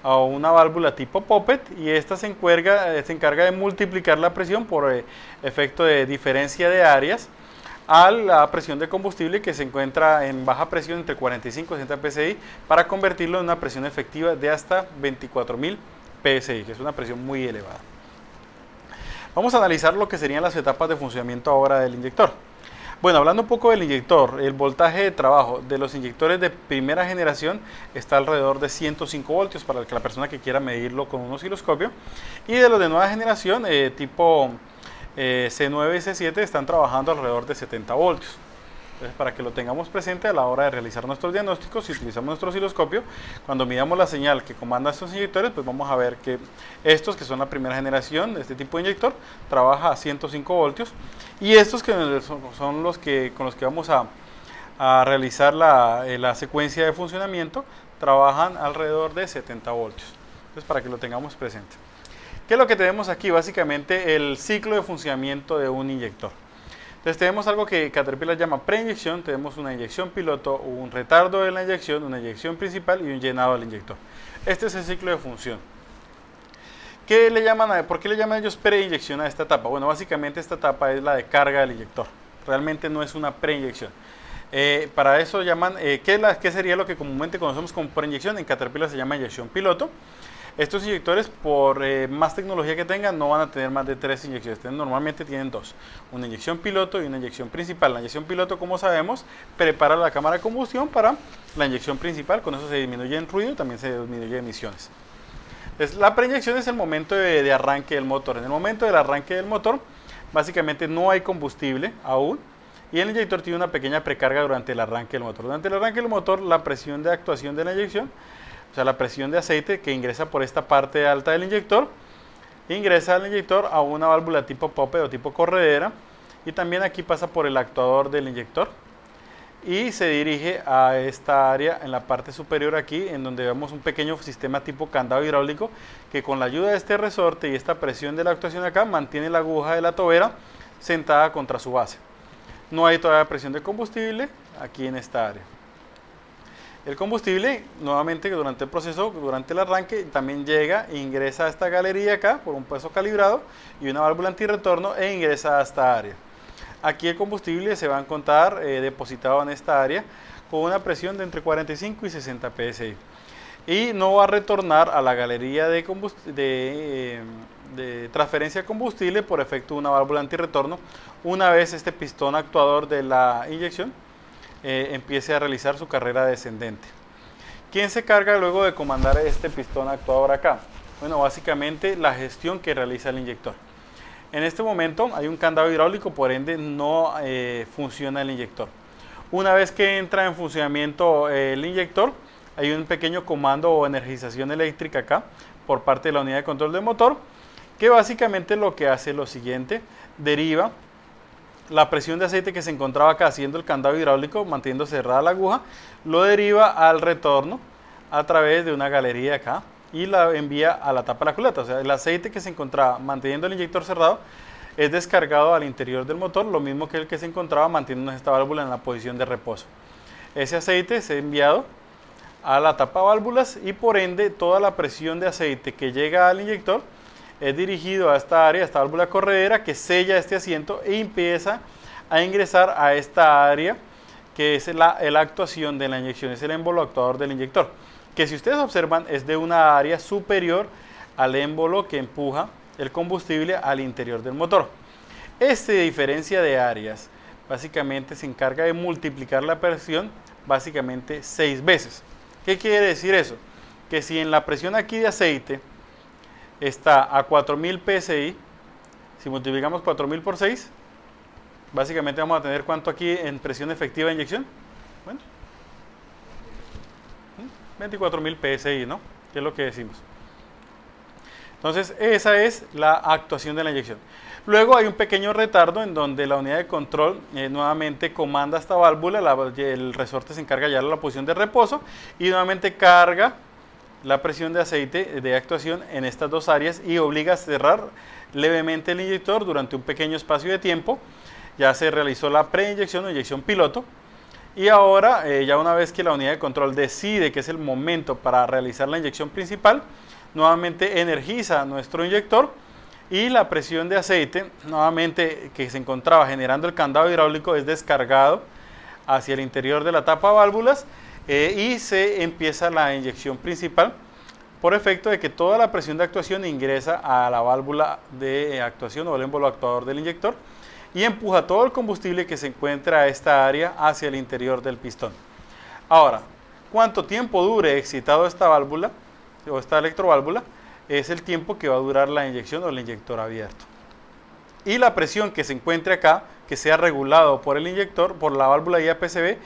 a una válvula tipo poppet, y esta se encarga de multiplicar la presión por efecto de diferencia de áreas a la presión de combustible, que se encuentra en baja presión entre 45 y 60 psi, para convertirlo en una presión efectiva de hasta 24.000 psi, que es una presión muy elevada. Vamos a analizar lo que serían las etapas de funcionamiento ahora del inyector. Bueno, hablando un poco del inyector, el voltaje de trabajo de los inyectores de primera generación está alrededor de 105 voltios para la persona que quiera medirlo con un osciloscopio, y de los de nueva generación tipo C9 y C7 están trabajando alrededor de 70 voltios. Entonces, para que lo tengamos presente a la hora de realizar nuestros diagnósticos, si utilizamos nuestro osciloscopio, cuando midamos la señal que comanda estos inyectores, pues vamos a ver que estos, que son la primera generación de este tipo de inyector, trabaja a 105 voltios, y estos que son los con los que vamos a realizar la secuencia de funcionamiento, trabajan alrededor de 70 voltios. Entonces, para que lo tengamos presente. ¿Qué es lo que tenemos aquí? Básicamente el ciclo de funcionamiento de un inyector. Entonces tenemos algo que Caterpillar llama preinyección. Tenemos una inyección piloto, un retardo de la inyección, una inyección principal y un llenado del inyector. Este es el ciclo de función. ¿Por qué le llaman ellos preinyección a esta etapa? Bueno, básicamente esta etapa es la de carga del inyector. Realmente no es una preinyección. Para eso llaman, ¿qué sería lo que comúnmente conocemos como preinyección? En Caterpillar se llama inyección piloto. Estos inyectores, por más tecnología que tengan, no van a tener más de 3 inyecciones. Normalmente tienen 2, una inyección piloto y una inyección principal. La inyección piloto, como sabemos, prepara la cámara de combustión para la inyección principal. Con eso se disminuye el ruido, también se disminuye emisiones. La preinyección es el momento de arranque del motor. En el momento del arranque del motor, básicamente no hay combustible aún y el inyector tiene una pequeña precarga durante el arranque del motor. Durante el arranque del motor, la presión de actuación de la inyección, o sea, la presión de aceite que ingresa por esta parte alta del inyector, ingresa al inyector a una válvula tipo pope o tipo corredera y también aquí pasa por el actuador del inyector y se dirige a esta área en la parte superior aquí, en donde vemos un pequeño sistema tipo candado hidráulico que con la ayuda de este resorte y esta presión de la actuación acá mantiene la aguja de la tobera sentada contra su base. No hay todavía presión de combustible aquí en esta área. El combustible, nuevamente durante el proceso, durante el arranque, también llega e ingresa a esta galería acá por un peso calibrado y una válvula antirretorno e ingresa a esta área. Aquí el combustible se va a encontrar depositado en esta área con una presión de entre 45 y 60 psi. Y no va a retornar a la galería de transferencia de combustible por efecto de una válvula antirretorno una vez este pistón actuador de la inyección empiece a realizar su carrera descendente. ¿Quién se carga luego de comandar este pistón actuador acá? Bueno, básicamente la gestión que realiza el inyector. En este momento hay un candado hidráulico, por ende no funciona el inyector. Una vez que entra en funcionamiento el inyector, hay un pequeño comando o energización eléctrica acá por parte de la unidad de control del motor, que básicamente lo que hace es lo siguiente: deriva la presión de aceite que se encontraba acá haciendo el candado hidráulico, manteniendo cerrada la aguja, lo deriva al retorno a través de una galería acá y la envía a la tapa de la culata. O sea, el aceite que se encontraba manteniendo el inyector cerrado es descargado al interior del motor, lo mismo que el que se encontraba manteniendo esta válvula en la posición de reposo. Ese aceite es enviado a la tapa válvulas y por ende toda la presión de aceite que llega al inyector es dirigido a esta área, a esta válvula corredera que sella este asiento e empieza a ingresar a esta área que es la actuación de la inyección, es el émbolo actuador del inyector, que si ustedes observan es de una área superior al émbolo que empuja el combustible al interior del motor. Este diferencia de áreas básicamente se encarga de multiplicar la presión básicamente 6 veces. ¿Qué quiere decir eso? Que si en la presión aquí de aceite está a 4000 psi, si multiplicamos 4000 por 6, básicamente vamos a tener ¿cuánto aquí en presión efectiva de inyección? Bueno, 24.000 psi, ¿no? Que es lo que decimos. Entonces, esa es la actuación de la inyección. Luego hay un pequeño retardo en donde la unidad de control nuevamente comanda esta válvula, el resorte se encarga de llevarla a la posición de reposo y nuevamente carga la presión de aceite de actuación en estas dos áreas y obliga a cerrar levemente el inyector durante un pequeño espacio de tiempo. Ya se realizó la preinyección o inyección piloto y ahora ya una vez que la unidad de control decide que es el momento para realizar la inyección principal, nuevamente energiza nuestro inyector y la presión de aceite nuevamente que se encontraba generando el candado hidráulico es descargado hacia el interior de la tapa válvulas y se empieza la inyección principal por efecto de que toda la presión de actuación ingresa a la válvula de actuación o el émbolo actuador del inyector y empuja todo el combustible que se encuentra a esta área hacia el interior del pistón. Ahora, ¿cuánto tiempo dure excitado esta válvula o esta electroválvula? Es el tiempo que va a durar la inyección o el inyector abierto. Y la presión que se encuentre acá, que sea regulado por el inyector, por la válvula IAPCB,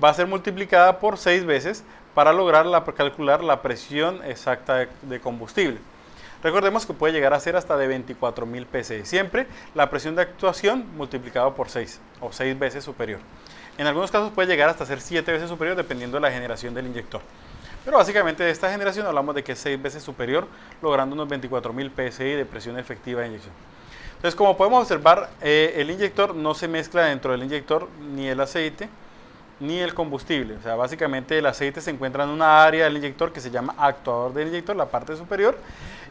va a ser multiplicada por 6 veces para lograr calcular la presión exacta de combustible. Recordemos que puede llegar a ser hasta de 24.000 psi. Siempre la presión de actuación multiplicado por 6 o 6 veces superior. En algunos casos puede llegar hasta ser 7 veces superior dependiendo de la generación del inyector. Pero básicamente de esta generación hablamos de que es 6 veces superior, logrando unos 24.000 psi de presión efectiva de inyección. Entonces, como podemos observar, el inyector no se mezcla dentro del inyector ni el aceite ni el combustible. O sea, básicamente el aceite se encuentra en una área del inyector que se llama actuador del inyector, la parte superior,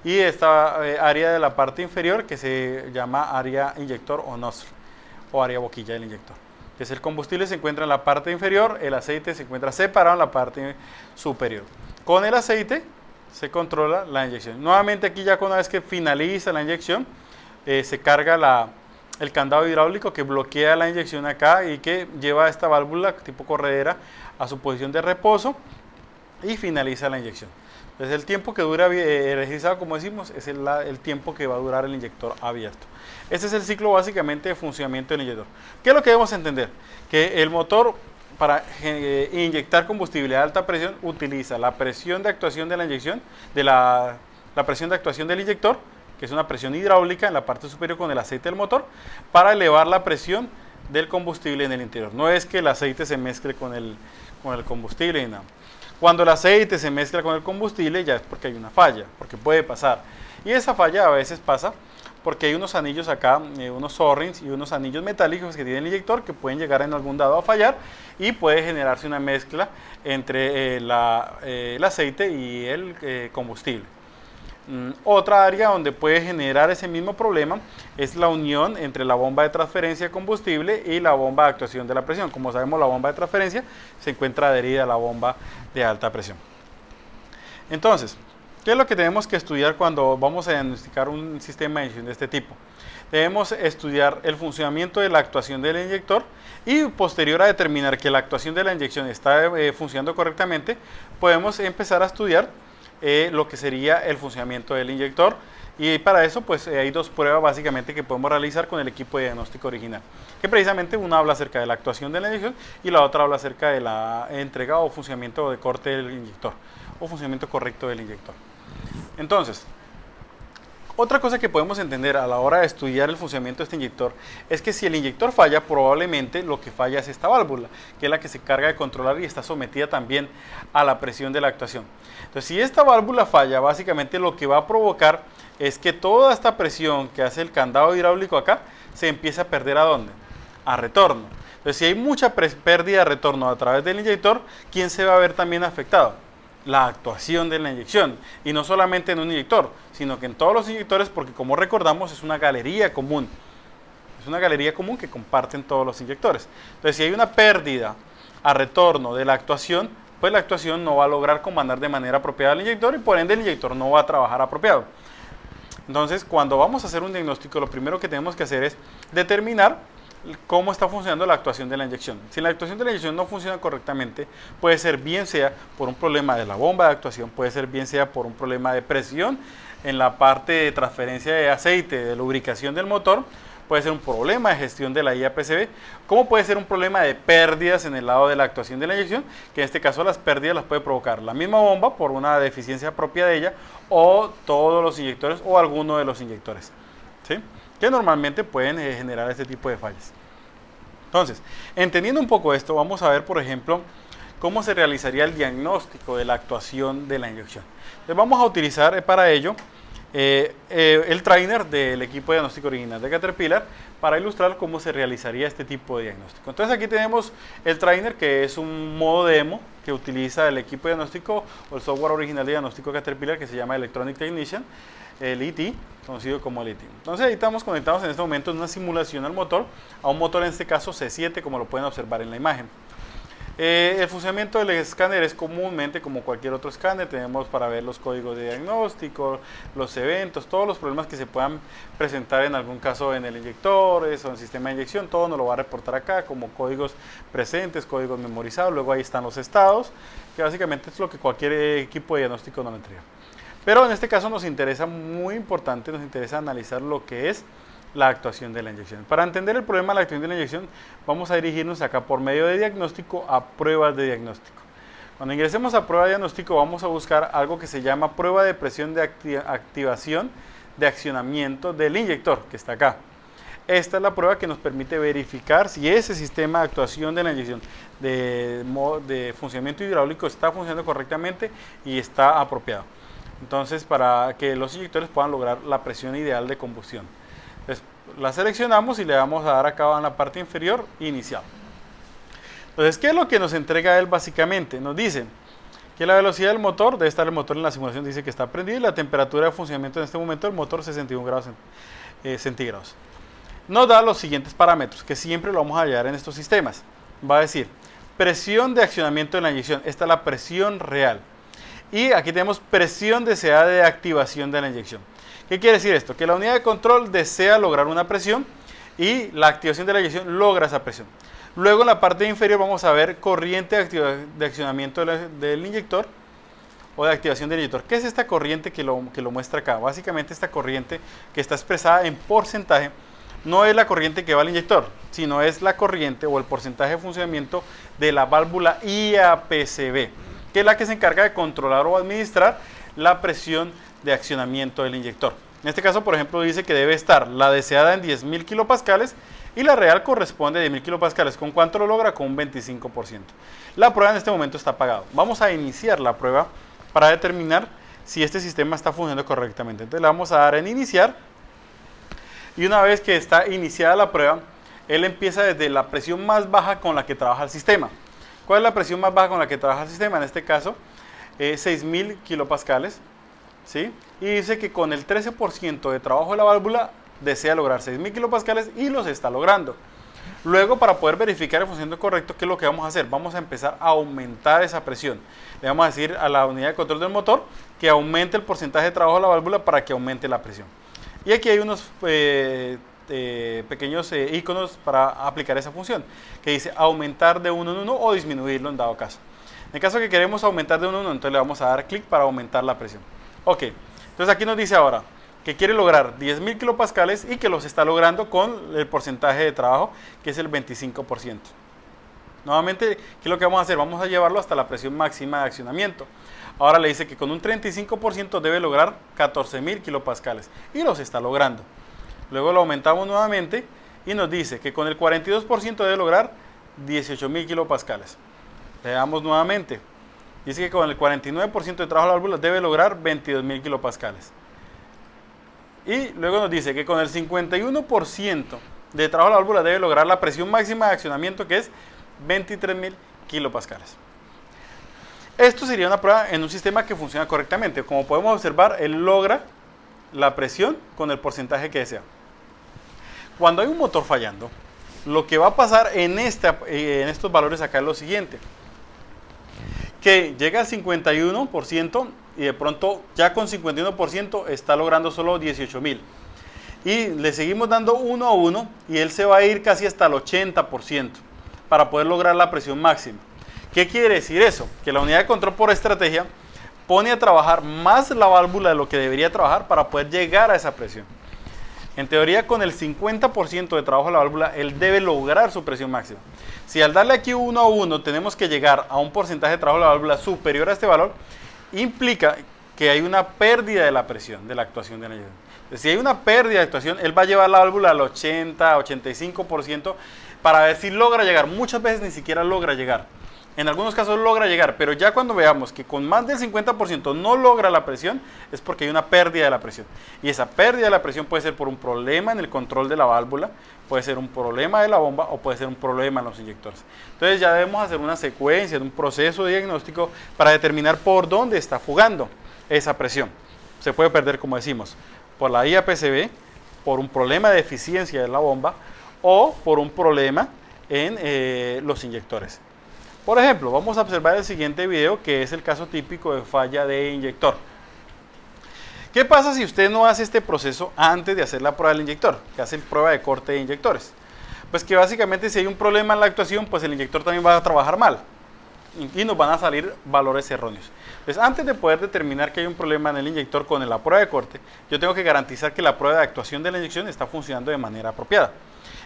y esta área de la parte inferior que se llama área inyector o nozzle, o área boquilla del inyector. Entonces el combustible se encuentra en la parte inferior, el aceite se encuentra separado en la parte superior. Con el aceite se controla la inyección. Nuevamente aquí ya una vez que finaliza la inyección, se carga el candado hidráulico que bloquea la inyección acá y que lleva esta válvula tipo corredera a su posición de reposo y finaliza la inyección. Entonces el tiempo que dura energizado, como decimos, es el tiempo que va a durar el inyector abierto. Este es el ciclo básicamente de funcionamiento del inyector. ¿Qué es lo que debemos entender? Que el motor para inyectar combustible a alta presión utiliza la presión de actuación de la inyección, la presión de actuación del inyector, que es una presión hidráulica en la parte superior con el aceite del motor, para elevar la presión del combustible en el interior. No es que el aceite se mezcle con el combustible ni nada. Cuando el aceite se mezcla con el combustible ya es porque hay una falla, porque puede pasar. Y esa falla a veces pasa porque hay unos anillos acá, unos O-rings y unos anillos metálicos que tiene el inyector que pueden llegar en algún dado a fallar y puede generarse una mezcla entre el aceite y el combustible. Otra área donde puede generar ese mismo problema es la unión entre la bomba de transferencia de combustible y la bomba de actuación de la presión. Como sabemos, la bomba de transferencia se encuentra adherida a la bomba de alta presión. Entonces, ¿qué es lo que tenemos que estudiar cuando vamos a diagnosticar un sistema de inyección de este tipo? Debemos estudiar el funcionamiento de la actuación del inyector y posterior a determinar que la actuación de la inyección está funcionando correctamente, podemos empezar a estudiar lo que sería el funcionamiento del inyector, y para eso pues hay dos pruebas básicamente que podemos realizar con el equipo de diagnóstico original, que precisamente una habla acerca de la actuación de la inyección y la otra habla acerca de la entrega o funcionamiento de corte del inyector o funcionamiento correcto del inyector. Entonces, otra cosa que podemos entender a la hora de estudiar el funcionamiento de este inyector es que si el inyector falla, probablemente lo que falla es esta válvula, que es la que se encarga de controlar y está sometida también a la presión de la actuación. Entonces, si esta válvula falla, básicamente lo que va a provocar es que toda esta presión que hace el candado hidráulico acá se empieza a perder ¿a dónde? A retorno. Entonces, si hay mucha pérdida de retorno a través del inyector, ¿quién se va a ver también afectado? La actuación de la inyección, y no solamente en un inyector, sino que en todos los inyectores, porque como recordamos es una galería común, que comparten todos los inyectores. Entonces, si hay una pérdida a retorno de la actuación, pues la actuación no va a lograr comandar de manera apropiada al inyector y por ende el inyector no va a trabajar apropiado. Entonces, cuando vamos a hacer un diagnóstico, lo primero que tenemos que hacer es determinar cómo está funcionando la actuación de la inyección. Si la actuación de la inyección no funciona correctamente, puede ser bien sea por un problema de la bomba de actuación, puede ser bien sea por un problema de presión en la parte de transferencia de aceite, de lubricación del motor, puede ser un problema de gestión de la IAPCB, como puede ser un problema de pérdidas en el lado de la actuación de la inyección, que en este caso las pérdidas las puede provocar la misma bomba por una deficiencia propia de ella, o todos los inyectores o alguno de los inyectores, ¿sí? Que normalmente pueden generar este tipo de fallas. Entonces, entendiendo un poco esto, vamos a ver, por ejemplo, cómo se realizaría el diagnóstico de la actuación de la inyección. Entonces, vamos a utilizar para ello el trainer del equipo de diagnóstico original de Caterpillar para ilustrar cómo se realizaría este tipo de diagnóstico. Entonces, aquí tenemos el trainer, que es un modo demo que utiliza el equipo de diagnóstico o el software original de diagnóstico Caterpillar, que se llama Electronic Technician, el ET, conocido como el ET. Entonces, ahí estamos conectados en este momento en una simulación al motor, a un motor en este caso C7, como lo pueden observar en la imagen. El funcionamiento del escáner es comúnmente como cualquier otro escáner. Tenemos para ver los códigos de diagnóstico, los eventos, todos los problemas que se puedan presentar en algún caso en el inyector o en el sistema de inyección. Todo nos lo va a reportar acá como códigos presentes, códigos memorizados. Luego ahí están los estados, que básicamente es lo que cualquier equipo de diagnóstico nos entrega. Pero en este caso nos interesa, muy importante, nos interesa analizar lo que es la actuación de la inyección. Para entender el problema de la actuación de la inyección, vamos a dirigirnos acá por medio de diagnóstico a pruebas de diagnóstico. Cuando ingresemos a prueba de diagnóstico, vamos a buscar algo que se llama prueba de presión de activación de accionamiento del inyector, que está acá. Esta es la prueba que nos permite verificar si ese sistema de actuación de la inyección de funcionamiento hidráulico está funcionando correctamente y está apropiado. Entonces, para que los inyectores puedan lograr la presión ideal de combustión. Entonces, la seleccionamos y le vamos a dar acá en la parte inferior inicial. Entonces, ¿qué es lo que nos entrega él básicamente? Nos dice que la velocidad del motor, debe estar el motor en la simulación, dice que está prendido, y la temperatura de funcionamiento en este momento del motor 61 grados centígrados. Nos da los siguientes parámetros, que siempre lo vamos a hallar en estos sistemas. Va a decir, presión de accionamiento de la inyección, esta es la presión real. Y aquí tenemos presión deseada de activación de la inyección. ¿Qué quiere decir esto? Que la unidad de control desea lograr una presión y la activación de la inyección logra esa presión. Luego en la parte inferior vamos a ver corriente de accionamiento del inyector o de activación del inyector. ¿Qué es esta corriente que lo muestra acá? Básicamente esta corriente que está expresada en porcentaje no es la corriente que va al inyector, sino es la corriente o el porcentaje de funcionamiento de la válvula IAPCV, que es la que se encarga de controlar o administrar la presión de accionamiento del inyector. En este caso, por ejemplo, dice que debe estar la deseada en 10.000 kilopascales y la real corresponde a 10.000 kilopascales. ¿Con cuánto lo logra? Con un 25%. La prueba en este momento está apagada. Vamos a iniciar la prueba para determinar si este sistema está funcionando correctamente. Entonces le vamos a dar en iniciar y una vez que está iniciada la prueba, él empieza desde la presión más baja con la que trabaja el sistema. ¿Cuál es la presión más baja con la que trabaja el sistema? En este caso, 6.000 kilopascales. ¿Sí? Y dice que con el 13% de trabajo de la válvula desea lograr 6.000 kilopascales y los está logrando. Luego, para poder verificar el funcionamiento correcto, ¿qué es lo que vamos a hacer? Vamos a empezar a aumentar esa presión. Le vamos a decir a la unidad de control del motor que aumente el porcentaje de trabajo de la válvula para que aumente la presión. Y aquí hay unos pequeños iconos para aplicar esa función, que dice aumentar de 1 en 1 o disminuirlo en dado caso. En el caso que queremos aumentar de 1 en 1, entonces le vamos a dar clic para aumentar la presión. Ok, entonces aquí nos dice ahora que quiere lograr 10.000 kilopascales y que los está logrando con el porcentaje de trabajo, que es el 25%. Nuevamente, ¿qué es lo que vamos a hacer? Vamos a llevarlo hasta la presión máxima de accionamiento. Ahora le dice que con un 35% debe lograr 14.000 kilopascales y los está logrando. Luego lo aumentamos nuevamente y nos dice que con el 42% debe lograr 18.000 kilopascales. Le damos nuevamente. Dice que con el 49% de trabajo de la válvula debe lograr 22.000 kilopascales. Y luego nos dice que con el 51% de trabajo de la válvula debe lograr la presión máxima de accionamiento, que es 23.000 kilopascales. Esto sería una prueba en un sistema que funciona correctamente. Como podemos observar, él logra la presión con el porcentaje que desea. Cuando hay un motor fallando, lo que va a pasar en estos valores acá es lo siguiente: que llega al 51% y de pronto ya con 51% está logrando solo 18.000. Y le seguimos dando uno a uno y él se va a ir casi hasta el 80% para poder lograr la presión máxima. ¿Qué quiere decir eso? Que la unidad de control por estrategia pone a trabajar más la válvula de lo que debería trabajar para poder llegar a esa presión. En teoría, con el 50% de trabajo de la válvula, él debe lograr su presión máxima. Si al darle aquí uno a uno tenemos que llegar a un porcentaje de trabajo de la válvula superior a este valor, implica que hay una pérdida de la presión de la actuación de la inyección. Si hay una pérdida de actuación, él va a llevar la válvula al 80, 85% para ver si logra llegar. Muchas veces ni siquiera logra llegar. En algunos casos logra llegar, pero ya cuando veamos que con más del 50% no logra la presión, es porque hay una pérdida de la presión. Y esa pérdida de la presión puede ser por un problema en el control de la válvula, puede ser un problema de la bomba o puede ser un problema en los inyectores. Entonces ya debemos hacer una secuencia, un proceso de diagnóstico para determinar por dónde está fugando esa presión. Se puede perder, como decimos, por la IAPCV, por un problema de eficiencia de la bomba o por un problema en los inyectores. Por ejemplo, vamos a observar el siguiente video, que es el caso típico de falla de inyector. ¿Qué pasa si usted no hace este proceso antes de hacer la prueba del inyector? Que hace prueba de corte de inyectores. Pues que básicamente si hay un problema en la actuación, pues el inyector también va a trabajar mal y nos van a salir valores erróneos. Entonces, antes de poder determinar que hay un problema en el inyector con la prueba de corte, yo tengo que garantizar que la prueba de actuación de la inyección está funcionando de manera apropiada.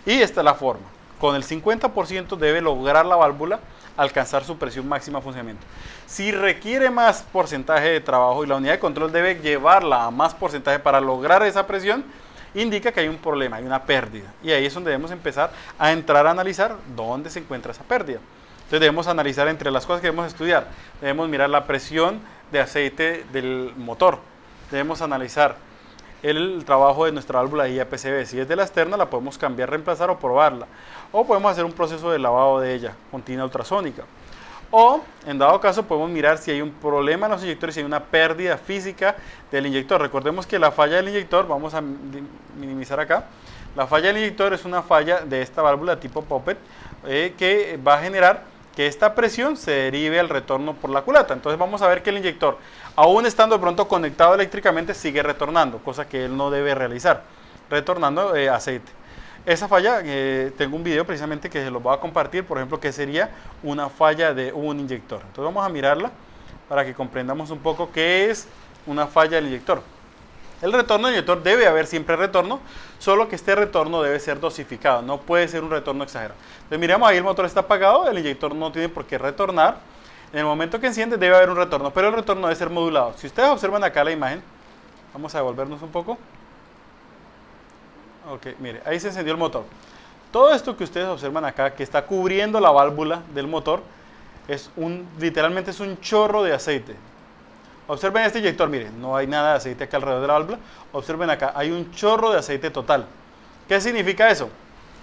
Y esta es la forma. Con el 50% debe lograr la válvula alcanzar su presión máxima de funcionamiento. Si requiere más porcentaje de trabajo y la unidad de control debe llevarla a más porcentaje para lograr esa presión, indica que hay un problema, hay una pérdida. Y ahí es donde debemos empezar a entrar a analizar dónde se encuentra esa pérdida. Entonces debemos analizar entre las cosas que debemos estudiar. Debemos mirar la presión de aceite del motor. Debemos analizar el trabajo de nuestra válvula IAPCV. Si es de la externa, la podemos cambiar, reemplazar o probarla. O podemos hacer un proceso de lavado de ella con tina ultrasónica. O, en dado caso, podemos mirar si hay un problema en los inyectores, si hay una pérdida física del inyector. Recordemos que la falla del inyector, vamos a minimizar acá, la falla del inyector es una falla de esta válvula tipo poppet que va a generar que esta presión se derive al retorno por la culata. Entonces vamos a ver que el inyector, aún estando de pronto conectado eléctricamente, sigue retornando, cosa que él no debe realizar, retornando aceite. Esa falla, tengo un video precisamente que se los voy a compartir, por ejemplo, que sería una falla de un inyector. Entonces vamos a mirarla para que comprendamos un poco qué es una falla del inyector. El retorno del inyector debe haber siempre retorno, solo que este retorno debe ser dosificado, no puede ser un retorno exagerado. Entonces miramos ahí el motor está apagado, el inyector no tiene por qué retornar. En el momento que enciende debe haber un retorno, pero el retorno debe ser modulado. Si ustedes observan acá la imagen, vamos a devolvernos un poco. Ok, mire, ahí se encendió el motor. Todo esto que ustedes observan acá, que está cubriendo la válvula del motor, literalmente es un chorro de aceite. Observen este inyector, miren, no hay nada de aceite acá alrededor de la válvula. Observen acá, hay un chorro de aceite total. ¿Qué significa eso?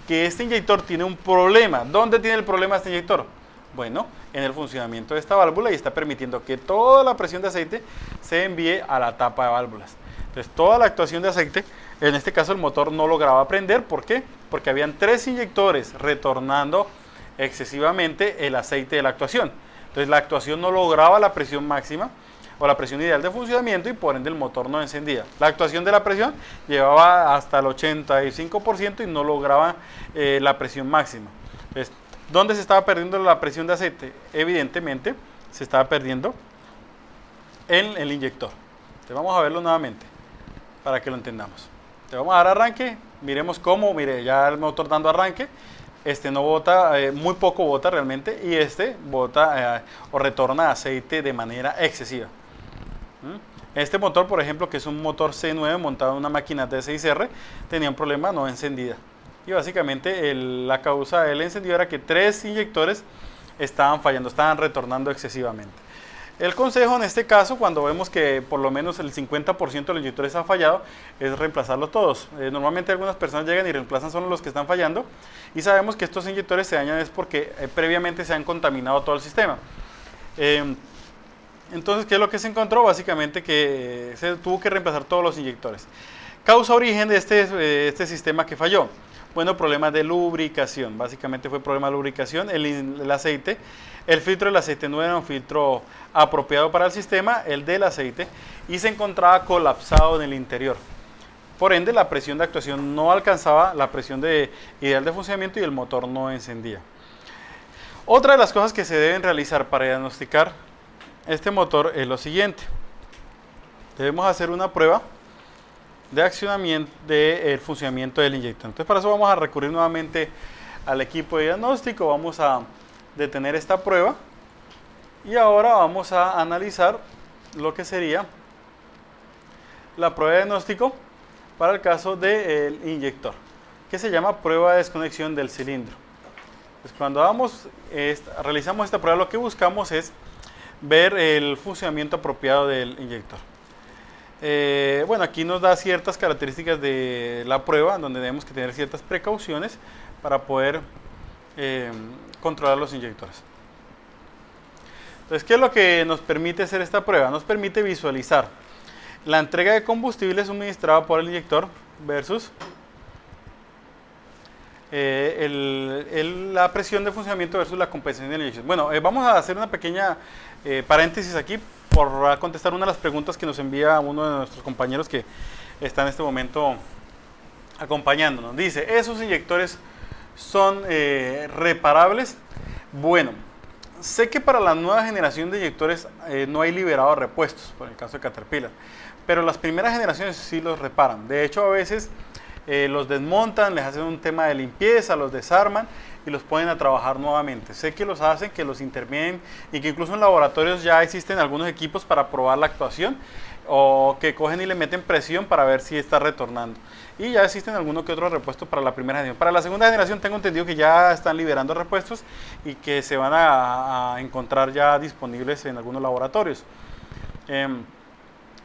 Que este inyector tiene un problema. ¿Dónde tiene el problema este inyector? Bueno, en el funcionamiento de esta válvula y está permitiendo que toda la presión de aceite se envíe a la tapa de válvulas. Entonces, toda la actuación de aceite, en este caso el motor no lograba prender. ¿Por qué? Porque habían 3 inyectores retornando excesivamente el aceite de la actuación. Entonces, la actuación no lograba la presión máxima o la presión ideal de funcionamiento y por ende el motor no encendía. La actuación de la presión llevaba hasta el 85% y no lograba la presión máxima. Entonces, ¿dónde se estaba perdiendo la presión de aceite? Evidentemente se estaba perdiendo en el inyector. Entonces, vamos a verlo nuevamente para que lo entendamos. Entonces, vamos a dar arranque, miremos cómo, mire, ya el motor dando arranque. Este no bota, muy poco bota realmente, y este bota o retorna aceite de manera excesiva. Este motor, por ejemplo, que es un motor C9 montado en una máquina D6R, tenía un problema no encendida. Y básicamente la causa del encendido era que 3 inyectores estaban fallando, estaban retornando excesivamente. El consejo en este caso, cuando vemos que por lo menos el 50% de los inyectores ha fallado, es reemplazarlos todos. Normalmente algunas personas llegan y reemplazan solo los que están fallando, y sabemos que estos inyectores se dañan es porque previamente se han contaminado todo el sistema. Entonces, ¿qué es lo que se encontró? Básicamente que se tuvo que reemplazar todos los inyectores. Causa origen de este sistema que falló. Bueno, problemas de lubricación. Básicamente fue problema de lubricación. El aceite, el filtro del aceite no era un filtro apropiado para el sistema, el del aceite, y se encontraba colapsado en el interior. Por ende, la presión de actuación no alcanzaba la presión ideal de funcionamiento y el motor no encendía. Otra de las cosas que se deben realizar para diagnosticar este motor es lo siguiente. Debemos hacer una prueba de accionamiento del funcionamiento del inyector. Entonces, para eso vamos a recurrir nuevamente al equipo de diagnóstico. Vamos a detener esta prueba y ahora vamos a analizar lo que sería la prueba de diagnóstico para el caso del inyector, que se llama prueba de desconexión del cilindro. Pues cuando realizamos esta prueba, lo que buscamos es ver el funcionamiento apropiado del inyector. Bueno, aquí nos da ciertas características de la prueba, donde debemos que tener ciertas precauciones para poder controlar los inyectores. Entonces, ¿qué es lo que nos permite hacer esta prueba? Nos permite visualizar la entrega de combustible suministrado por el inyector versus la presión de funcionamiento versus la compensación de la inyección. Bueno, vamos a hacer una pequeña paréntesis aquí por contestar una de las preguntas que nos envía uno de nuestros compañeros que está en este momento acompañándonos. Dice, ¿esos inyectores son reparables? Bueno, sé que para la nueva generación de inyectores no hay liberado repuestos, por el caso de Caterpillar, pero las primeras generaciones sí los reparan. De hecho, a veces los desmontan, les hacen un tema de limpieza, los desarman y los ponen a trabajar nuevamente. Sé que los hacen, que los intervienen y que incluso en laboratorios ya existen algunos equipos para probar la actuación o que cogen y le meten presión para ver si está retornando. Y ya existen alguno que otro repuesto para la primera generación. Para la segunda generación tengo entendido que ya están liberando repuestos y que se van a encontrar ya disponibles en algunos laboratorios.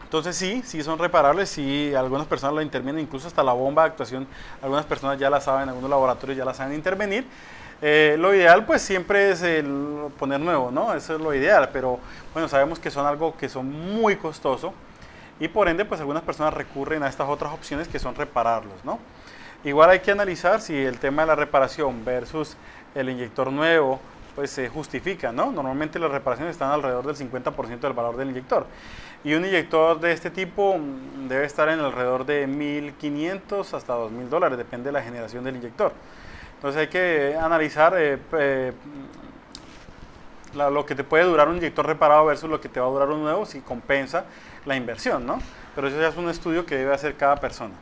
Entonces sí son reparables, sí, algunas personas lo intervienen, incluso hasta la bomba de actuación, algunas personas ya la saben, algunos laboratorios ya la saben intervenir. Lo ideal pues siempre es poner nuevo, ¿no? Eso es lo ideal, pero bueno, sabemos que son algo que son muy costoso y por ende pues algunas personas recurren a estas otras opciones que son repararlos, ¿no? Igual hay que analizar si el tema de la reparación versus el inyector nuevo pues se justifica, ¿no? Normalmente las reparaciones están alrededor del 50% del valor del inyector. Y un inyector de este tipo debe estar en alrededor de $1,500 hasta $2,000, depende de la generación del inyector. Entonces hay que analizar lo que te puede durar un inyector reparado versus lo que te va a durar un nuevo, si compensa la inversión, ¿no? Pero eso ya es un estudio que debe hacer cada persona.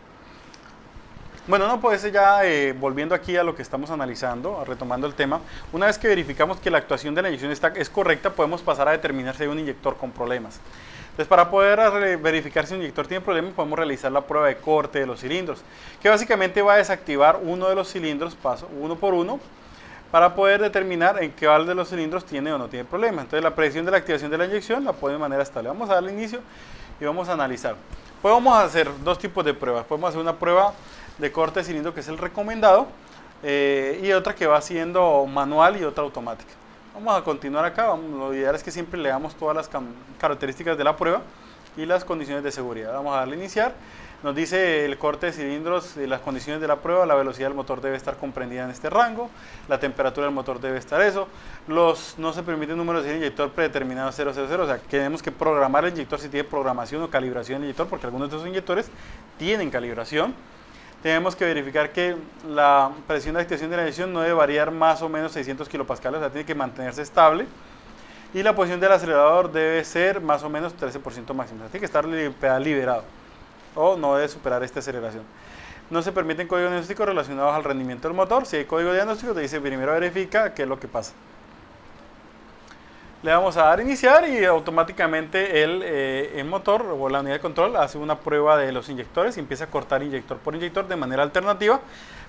Bueno, no, pues ya volviendo aquí a lo que estamos analizando, retomando el tema, una vez que verificamos que la actuación de la inyección es correcta, podemos pasar a determinar si hay un inyector con problemas. Entonces, para poder verificar si un inyector tiene problemas, podemos realizar la prueba de corte de los cilindros, que básicamente va a desactivar uno de los cilindros, paso uno por uno, para poder determinar en qué valor de los cilindros tiene o no tiene problemas. Entonces, la predicción de la activación de la inyección la pone de manera estable. Vamos a darle inicio y vamos a analizar. Podemos hacer dos tipos de pruebas. Podemos hacer una prueba de corte de cilindro, que es el recomendado, y otra que va siendo manual y otra automática. Vamos a continuar acá. Lo ideal es que siempre leamos todas las características de la prueba y las condiciones de seguridad. Vamos a darle a iniciar. Nos dice el corte de cilindros, las condiciones de la prueba: la velocidad del motor debe estar comprendida en este rango, la temperatura del motor debe estar eso, no se permite números de inyector predeterminado 000, o sea, tenemos que programar el inyector si tiene programación o calibración del inyector, porque algunos de esos inyectores tienen calibración. Tenemos que verificar que la presión de activación de la inyección no debe variar más o menos 600 kilopascales, o sea, tiene que mantenerse estable. Y la posición del acelerador debe ser más o menos 13% máximo, o sea, tiene que estar el pedal liberado o no debe superar esta aceleración. No se permiten códigos diagnósticos relacionados al rendimiento del motor. Si hay código diagnóstico, te dice primero verifica qué es lo que pasa. Le vamos a dar a iniciar y automáticamente el motor o la unidad de control hace una prueba de los inyectores y empieza a cortar inyector por inyector de manera alternativa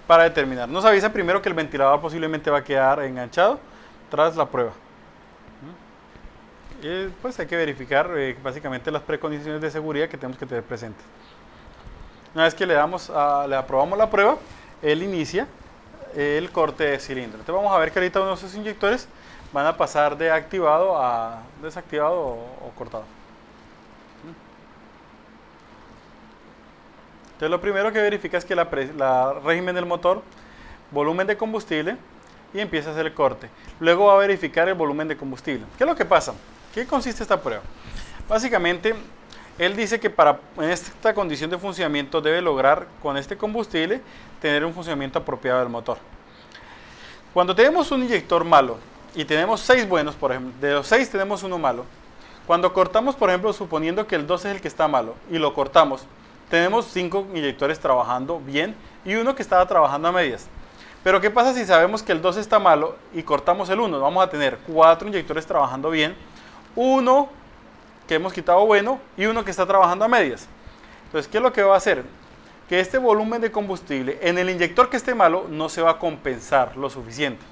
para determinar. Nos avisa primero que el ventilador posiblemente va a quedar enganchado tras la prueba. Y pues hay que verificar básicamente las precondiciones de seguridad que tenemos que tener presentes. Una vez que le aprobamos la prueba, él inicia el corte de cilindro. Entonces vamos a ver que ahorita uno de esos inyectores van a pasar de activado a desactivado o cortado. Entonces lo primero que verifica es que la régimen del motor, volumen de combustible, y empieza a hacer el corte. Luego va a verificar el volumen de combustible. ¿Qué es lo que pasa? ¿Qué consiste esta prueba? Básicamente, él dice que en esta condición de funcionamiento debe lograr con este combustible tener un funcionamiento apropiado del motor. Cuando tenemos un inyector malo y tenemos 6 buenos, por ejemplo, de los 6 tenemos uno malo, cuando cortamos, por ejemplo, suponiendo que el 2 es el que está malo y lo cortamos, tenemos 5 inyectores trabajando bien y uno que estaba trabajando a medias. Pero ¿qué pasa si sabemos que el 2 está malo y cortamos el 1? Vamos a tener 4 inyectores trabajando bien, uno que hemos quitado bueno y uno que está trabajando a medias. Entonces, ¿qué es lo que va a hacer? Que este volumen de combustible en el inyector que esté malo no se va a compensar lo suficiente.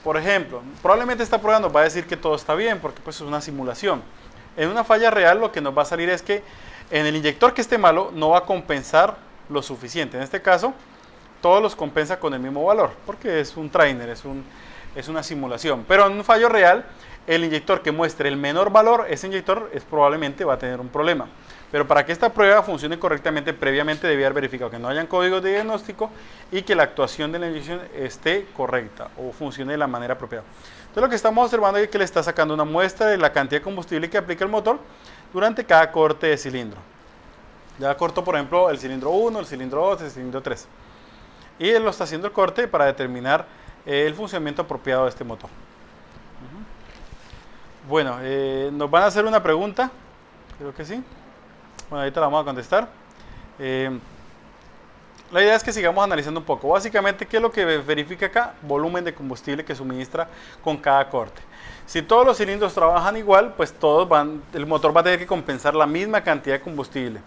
Por ejemplo, probablemente esta prueba nos va a decir que todo está bien porque pues es una simulación. En una falla real lo que nos va a salir es que en el inyector que esté malo no va a compensar lo suficiente. En este caso, todos los compensa con el mismo valor porque es un trainer, es una simulación. Pero en un fallo real, el inyector que muestre el menor valor, ese inyector probablemente va a tener un problema. Pero para que esta prueba funcione correctamente, previamente debía haber verificado que no hayan códigos de diagnóstico y que la actuación de la inyección esté correcta o funcione de la manera apropiada. Entonces lo que estamos observando es que le está sacando una muestra de la cantidad de combustible que aplica el motor durante cada corte de cilindro. Ya cortó, por ejemplo, el cilindro 1, el cilindro 2, el cilindro 3. Y él lo está haciendo el corte para determinar el funcionamiento apropiado de este motor. Bueno, nos van a hacer una pregunta, creo que sí. Bueno, ahorita la vamos a contestar. La idea es que sigamos analizando un poco. Básicamente, ¿qué es lo que verifica acá? Volumen de combustible que suministra con cada corte. Si todos los cilindros trabajan igual, pues el motor va a tener que compensar la misma cantidad de combustible.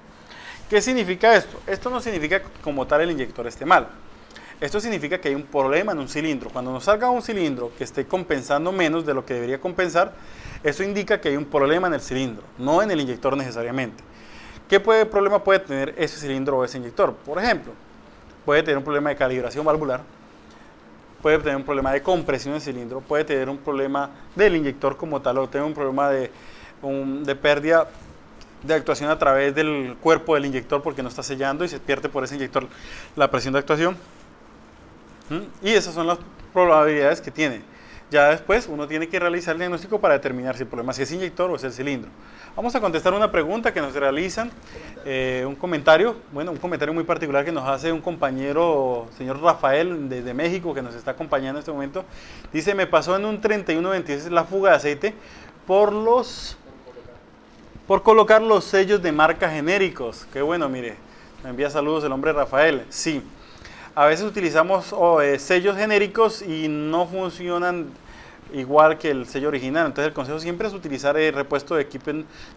¿Qué significa esto? Esto no significa que como tal el inyector esté mal. Esto significa que hay un problema en un cilindro. Cuando nos salga un cilindro que esté compensando menos de lo que debería compensar, eso indica que hay un problema en el cilindro, no en el inyector necesariamente. ¿Qué problema puede tener ese cilindro o ese inyector? Por ejemplo, puede tener un problema de calibración valvular, puede tener un problema de compresión del cilindro, puede tener un problema del inyector como tal, o tener un problema de pérdida de actuación a través del cuerpo del inyector porque no está sellando y se pierde por ese inyector la presión de actuación. Y esas son las probabilidades que tiene. Ya después uno tiene que realizar el diagnóstico para determinar si el problema es el inyector o es el cilindro. Vamos a contestar una pregunta que nos realizan, un comentario muy particular que nos hace un compañero, señor Rafael, de México, que nos está acompañando en este momento. Dice, me pasó en un 3126 la fuga de aceite por colocar los sellos de marca genéricos. Qué bueno, mire, me envía saludos el hombre Rafael. Sí, a veces utilizamos sellos genéricos y no funcionan igual que el sello original. Entonces el consejo siempre es utilizar el repuesto de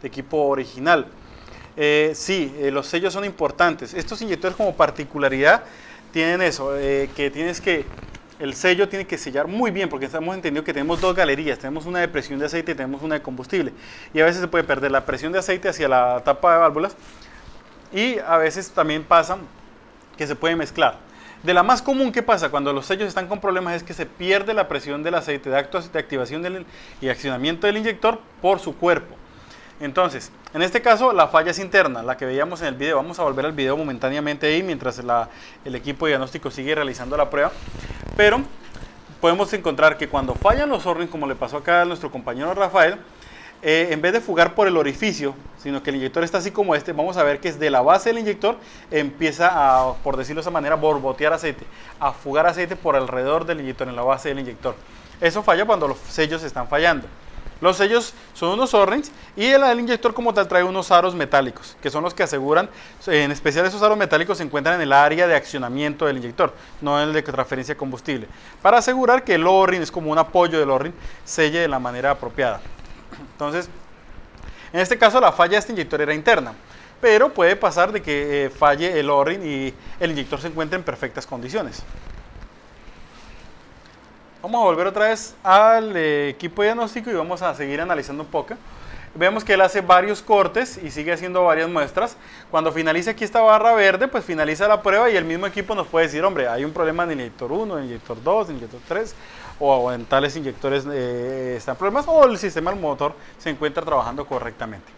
equipo original. Los sellos son importantes. Estos inyectores como particularidad tienen eso, el sello tiene que sellar muy bien, porque estamos entendiendo que tenemos dos galerías, tenemos una de presión de aceite y tenemos una de combustible. Y a veces se puede perder la presión de aceite hacia la tapa de válvulas y a veces también pasa que se puede mezclar. De la más común que pasa cuando los sellos están con problemas es que se pierde la presión del aceite de activación y accionamiento del inyector por su cuerpo. Entonces, en este caso la falla es interna, la que veíamos en el video. Vamos a volver al video momentáneamente ahí mientras el equipo de diagnóstico sigue realizando la prueba. Pero podemos encontrar que cuando fallan los O-rings, como le pasó acá a nuestro compañero Rafael, en vez de fugar por el orificio, sino que el inyector está así como este, vamos a ver que es de la base del inyector empieza a, por decirlo de esa manera, borbotear aceite, a fugar aceite por alrededor del inyector, en la base del inyector. Eso falla cuando los sellos están fallando. Los sellos son unos O-rings y el inyector como tal trae unos aros metálicos, que son los que aseguran, en especial esos aros metálicos se encuentran en el área de accionamiento del inyector, no en el de transferencia de combustible, para asegurar que el O-ring, es como un apoyo del O-ring, selle de la manera apropiada. Entonces, en este caso la falla de este inyector era interna, pero puede pasar de que falle el O-ring y el inyector se encuentre en perfectas condiciones. Vamos a volver otra vez al equipo de diagnóstico y vamos a seguir analizando un poco. Vemos que él hace varios cortes y sigue haciendo varias muestras. Cuando finalice aquí esta barra verde, pues finaliza la prueba y el mismo equipo nos puede decir, hombre, hay un problema en el inyector 1, en el inyector 2, en el inyector 3, o en tales inyectores están problemas, o el sistema del motor se encuentra trabajando correctamente.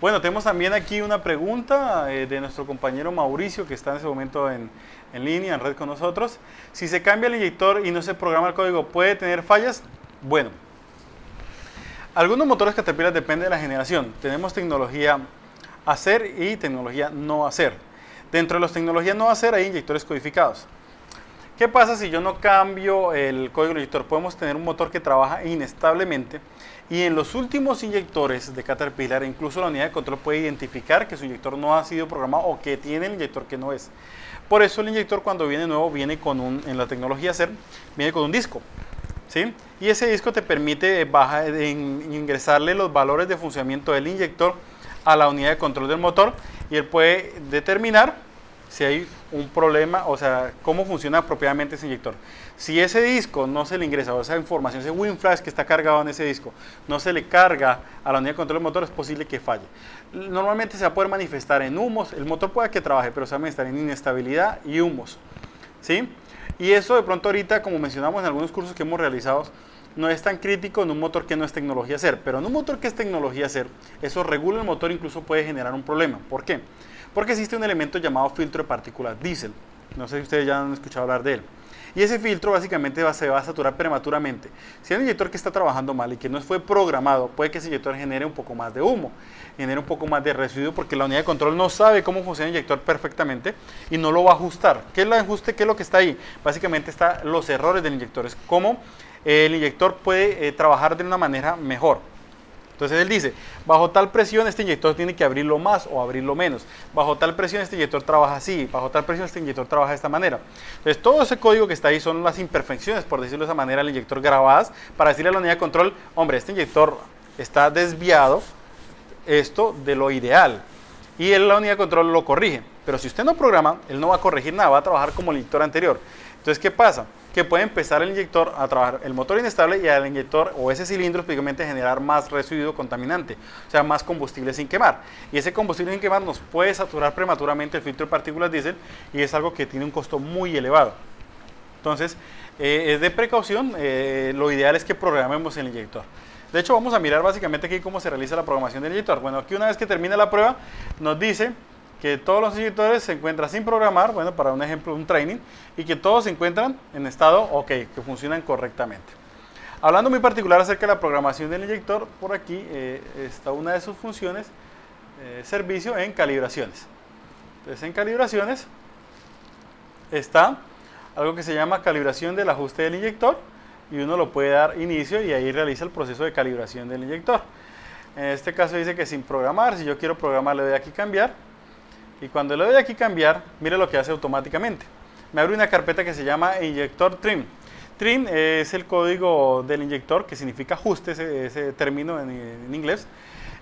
Bueno, tenemos también aquí una pregunta de nuestro compañero Mauricio, que está en ese momento en línea, en red con nosotros. Si se cambia el inyector y no se programa el código, ¿puede tener fallas? Bueno, algunos motores Caterpillar dependen de la generación. Tenemos tecnología hacer y tecnología no hacer. Dentro de las tecnologías no hacer hay inyectores codificados. ¿Qué pasa si yo no cambio el código del inyector? Podemos tener un motor que trabaja inestablemente y en los últimos inyectores de Caterpillar, incluso la unidad de control puede identificar que su inyector no ha sido programado o que tiene el inyector que no es. Por eso el inyector cuando viene nuevo viene con en la tecnología CER, viene con un disco, ¿sí? Y ese disco te permite ingresarle los valores de funcionamiento del inyector a la unidad de control del motor y él puede determinar si hay un problema, o sea, cómo funciona apropiadamente ese inyector. Si ese disco no se le ingresa, o esa información, ese WinFlash que está cargado en ese disco, no se le carga a la unidad de control del motor, es posible que falle. Normalmente se va a poder manifestar en humos, el motor puede que trabaje, pero se va a manifestar en inestabilidad y humos, ¿sí? Y eso de pronto ahorita, como mencionamos en algunos cursos que hemos realizado, no es tan crítico en un motor que no es tecnología CER, pero en un motor que es tecnología CER, eso regula el motor, incluso puede generar un problema. ¿Por qué? Porque existe un elemento llamado filtro de partículas diésel. No sé si ustedes ya han escuchado hablar de él. Y ese filtro básicamente se va a saturar prematuramente. Si hay un inyector que está trabajando mal y que no fue programado, puede que ese inyector genere un poco más de humo, genere un poco más de residuo porque la unidad de control no sabe cómo funciona el inyector perfectamente y no lo va a ajustar. ¿Qué es el ajuste? ¿Qué es lo que está ahí? Básicamente están los errores del inyector. Es cómo el inyector puede trabajar de una manera mejor. Entonces él dice, bajo tal presión este inyector tiene que abrirlo más o abrirlo menos. Bajo tal presión este inyector trabaja así, bajo tal presión este inyector trabaja de esta manera. Entonces todo ese código que está ahí son las imperfecciones, por decirlo de esa manera, del inyector grabadas para decirle a la unidad de control, hombre, este inyector está desviado esto de lo ideal. Y la unidad de control lo corrige. Pero si usted no programa, él no va a corregir nada, va a trabajar como el inyector anterior. Entonces, ¿qué pasa? Que puede empezar el inyector a trabajar el motor inestable y al inyector o ese cilindro específicamente generar más residuo contaminante, o sea, más combustible sin quemar. Y ese combustible sin quemar nos puede saturar prematuramente el filtro de partículas diésel y es algo que tiene un costo muy elevado. Entonces, es de precaución, lo ideal es que programemos el inyector. De hecho, vamos a mirar básicamente aquí cómo se realiza la programación del inyector. Bueno, aquí una vez que termina la prueba, nos dice que todos los inyectores se encuentran sin programar, bueno, para un ejemplo, un training, y que todos se encuentran en estado OK, que funcionan correctamente. Hablando muy particular acerca de la programación del inyector, por aquí está una de sus funciones, servicio en calibraciones. Entonces en calibraciones está algo que se llama calibración del ajuste del inyector y uno lo puede dar inicio y ahí realiza el proceso de calibración del inyector. En este caso dice que sin programar, si yo quiero programar le doy aquí cambiar y cuando le doy aquí cambiar, mire lo que hace automáticamente. Me abre una carpeta que se llama inyector trim. Trim es el código del inyector que significa ajuste, ese término en inglés.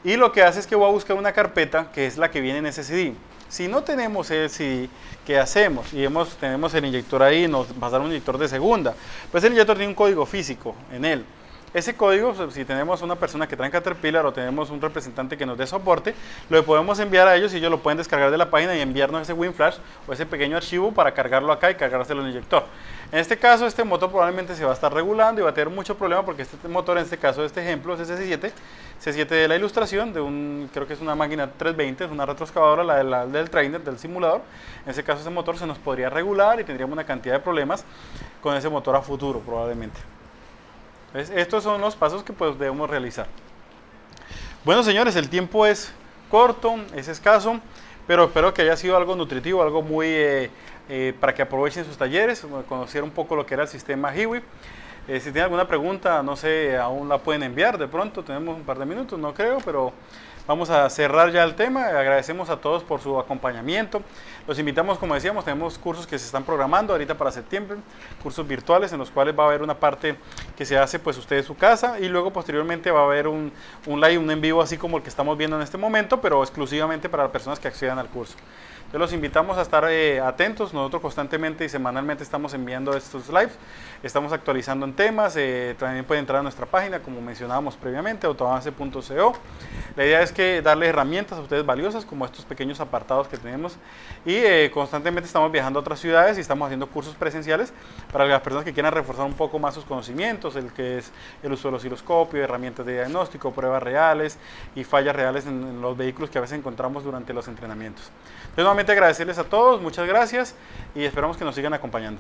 Y lo que hace es que voy a buscar una carpeta que es la que viene en ese CD. Si no tenemos el CD, ¿qué hacemos? Y tenemos el inyector ahí, nos va a dar un inyector de segunda. Pues el inyector tiene un código físico en él. Ese código, si tenemos una persona que trae Caterpillar o tenemos un representante que nos dé soporte, lo podemos enviar a ellos y ellos lo pueden descargar de la página y enviarnos ese WinFlash o ese pequeño archivo para cargarlo acá y cargárselo en el inyector. En este caso, este motor probablemente se va a estar regulando y va a tener mucho problema porque este motor, en este caso, este ejemplo, es C7 de la ilustración, creo que es una máquina 320, es una retroexcavadora, del trainer, del simulador. En ese caso, ese motor se nos podría regular y tendríamos una cantidad de problemas con ese motor a futuro, probablemente. Entonces, estos son los pasos que pues debemos realizar. Bueno, señores, el tiempo es corto, es escaso, pero espero que haya sido algo nutritivo, algo muy para que aprovechen sus talleres, conocer un poco lo que era el sistema HIWI. Si tienen alguna pregunta, no sé, aún la pueden enviar de pronto, tenemos un par de minutos, no creo, pero vamos a cerrar ya el tema. Agradecemos a todos por su acompañamiento. Los invitamos, como decíamos, tenemos cursos que se están programando ahorita para septiembre, cursos virtuales en los cuales va a haber una parte que se hace pues usted en su casa y luego posteriormente va a haber un live, un en vivo así como el que estamos viendo en este momento, pero exclusivamente para las personas que accedan al curso. Entonces los invitamos a estar atentos, nosotros constantemente y semanalmente estamos enviando estos lives, estamos actualizando en temas, también pueden entrar a nuestra página como mencionábamos previamente, autoavance.co. La idea es que darles herramientas a ustedes valiosas como estos pequeños apartados que tenemos y constantemente estamos viajando a otras ciudades y estamos haciendo cursos presenciales para las personas que quieran reforzar un poco más sus conocimientos, el que es el uso del osciloscopio, herramientas de diagnóstico, pruebas reales y fallas reales en los vehículos que a veces encontramos durante los entrenamientos. Entonces, nuevamente agradecerles a todos, muchas gracias y esperamos que nos sigan acompañando.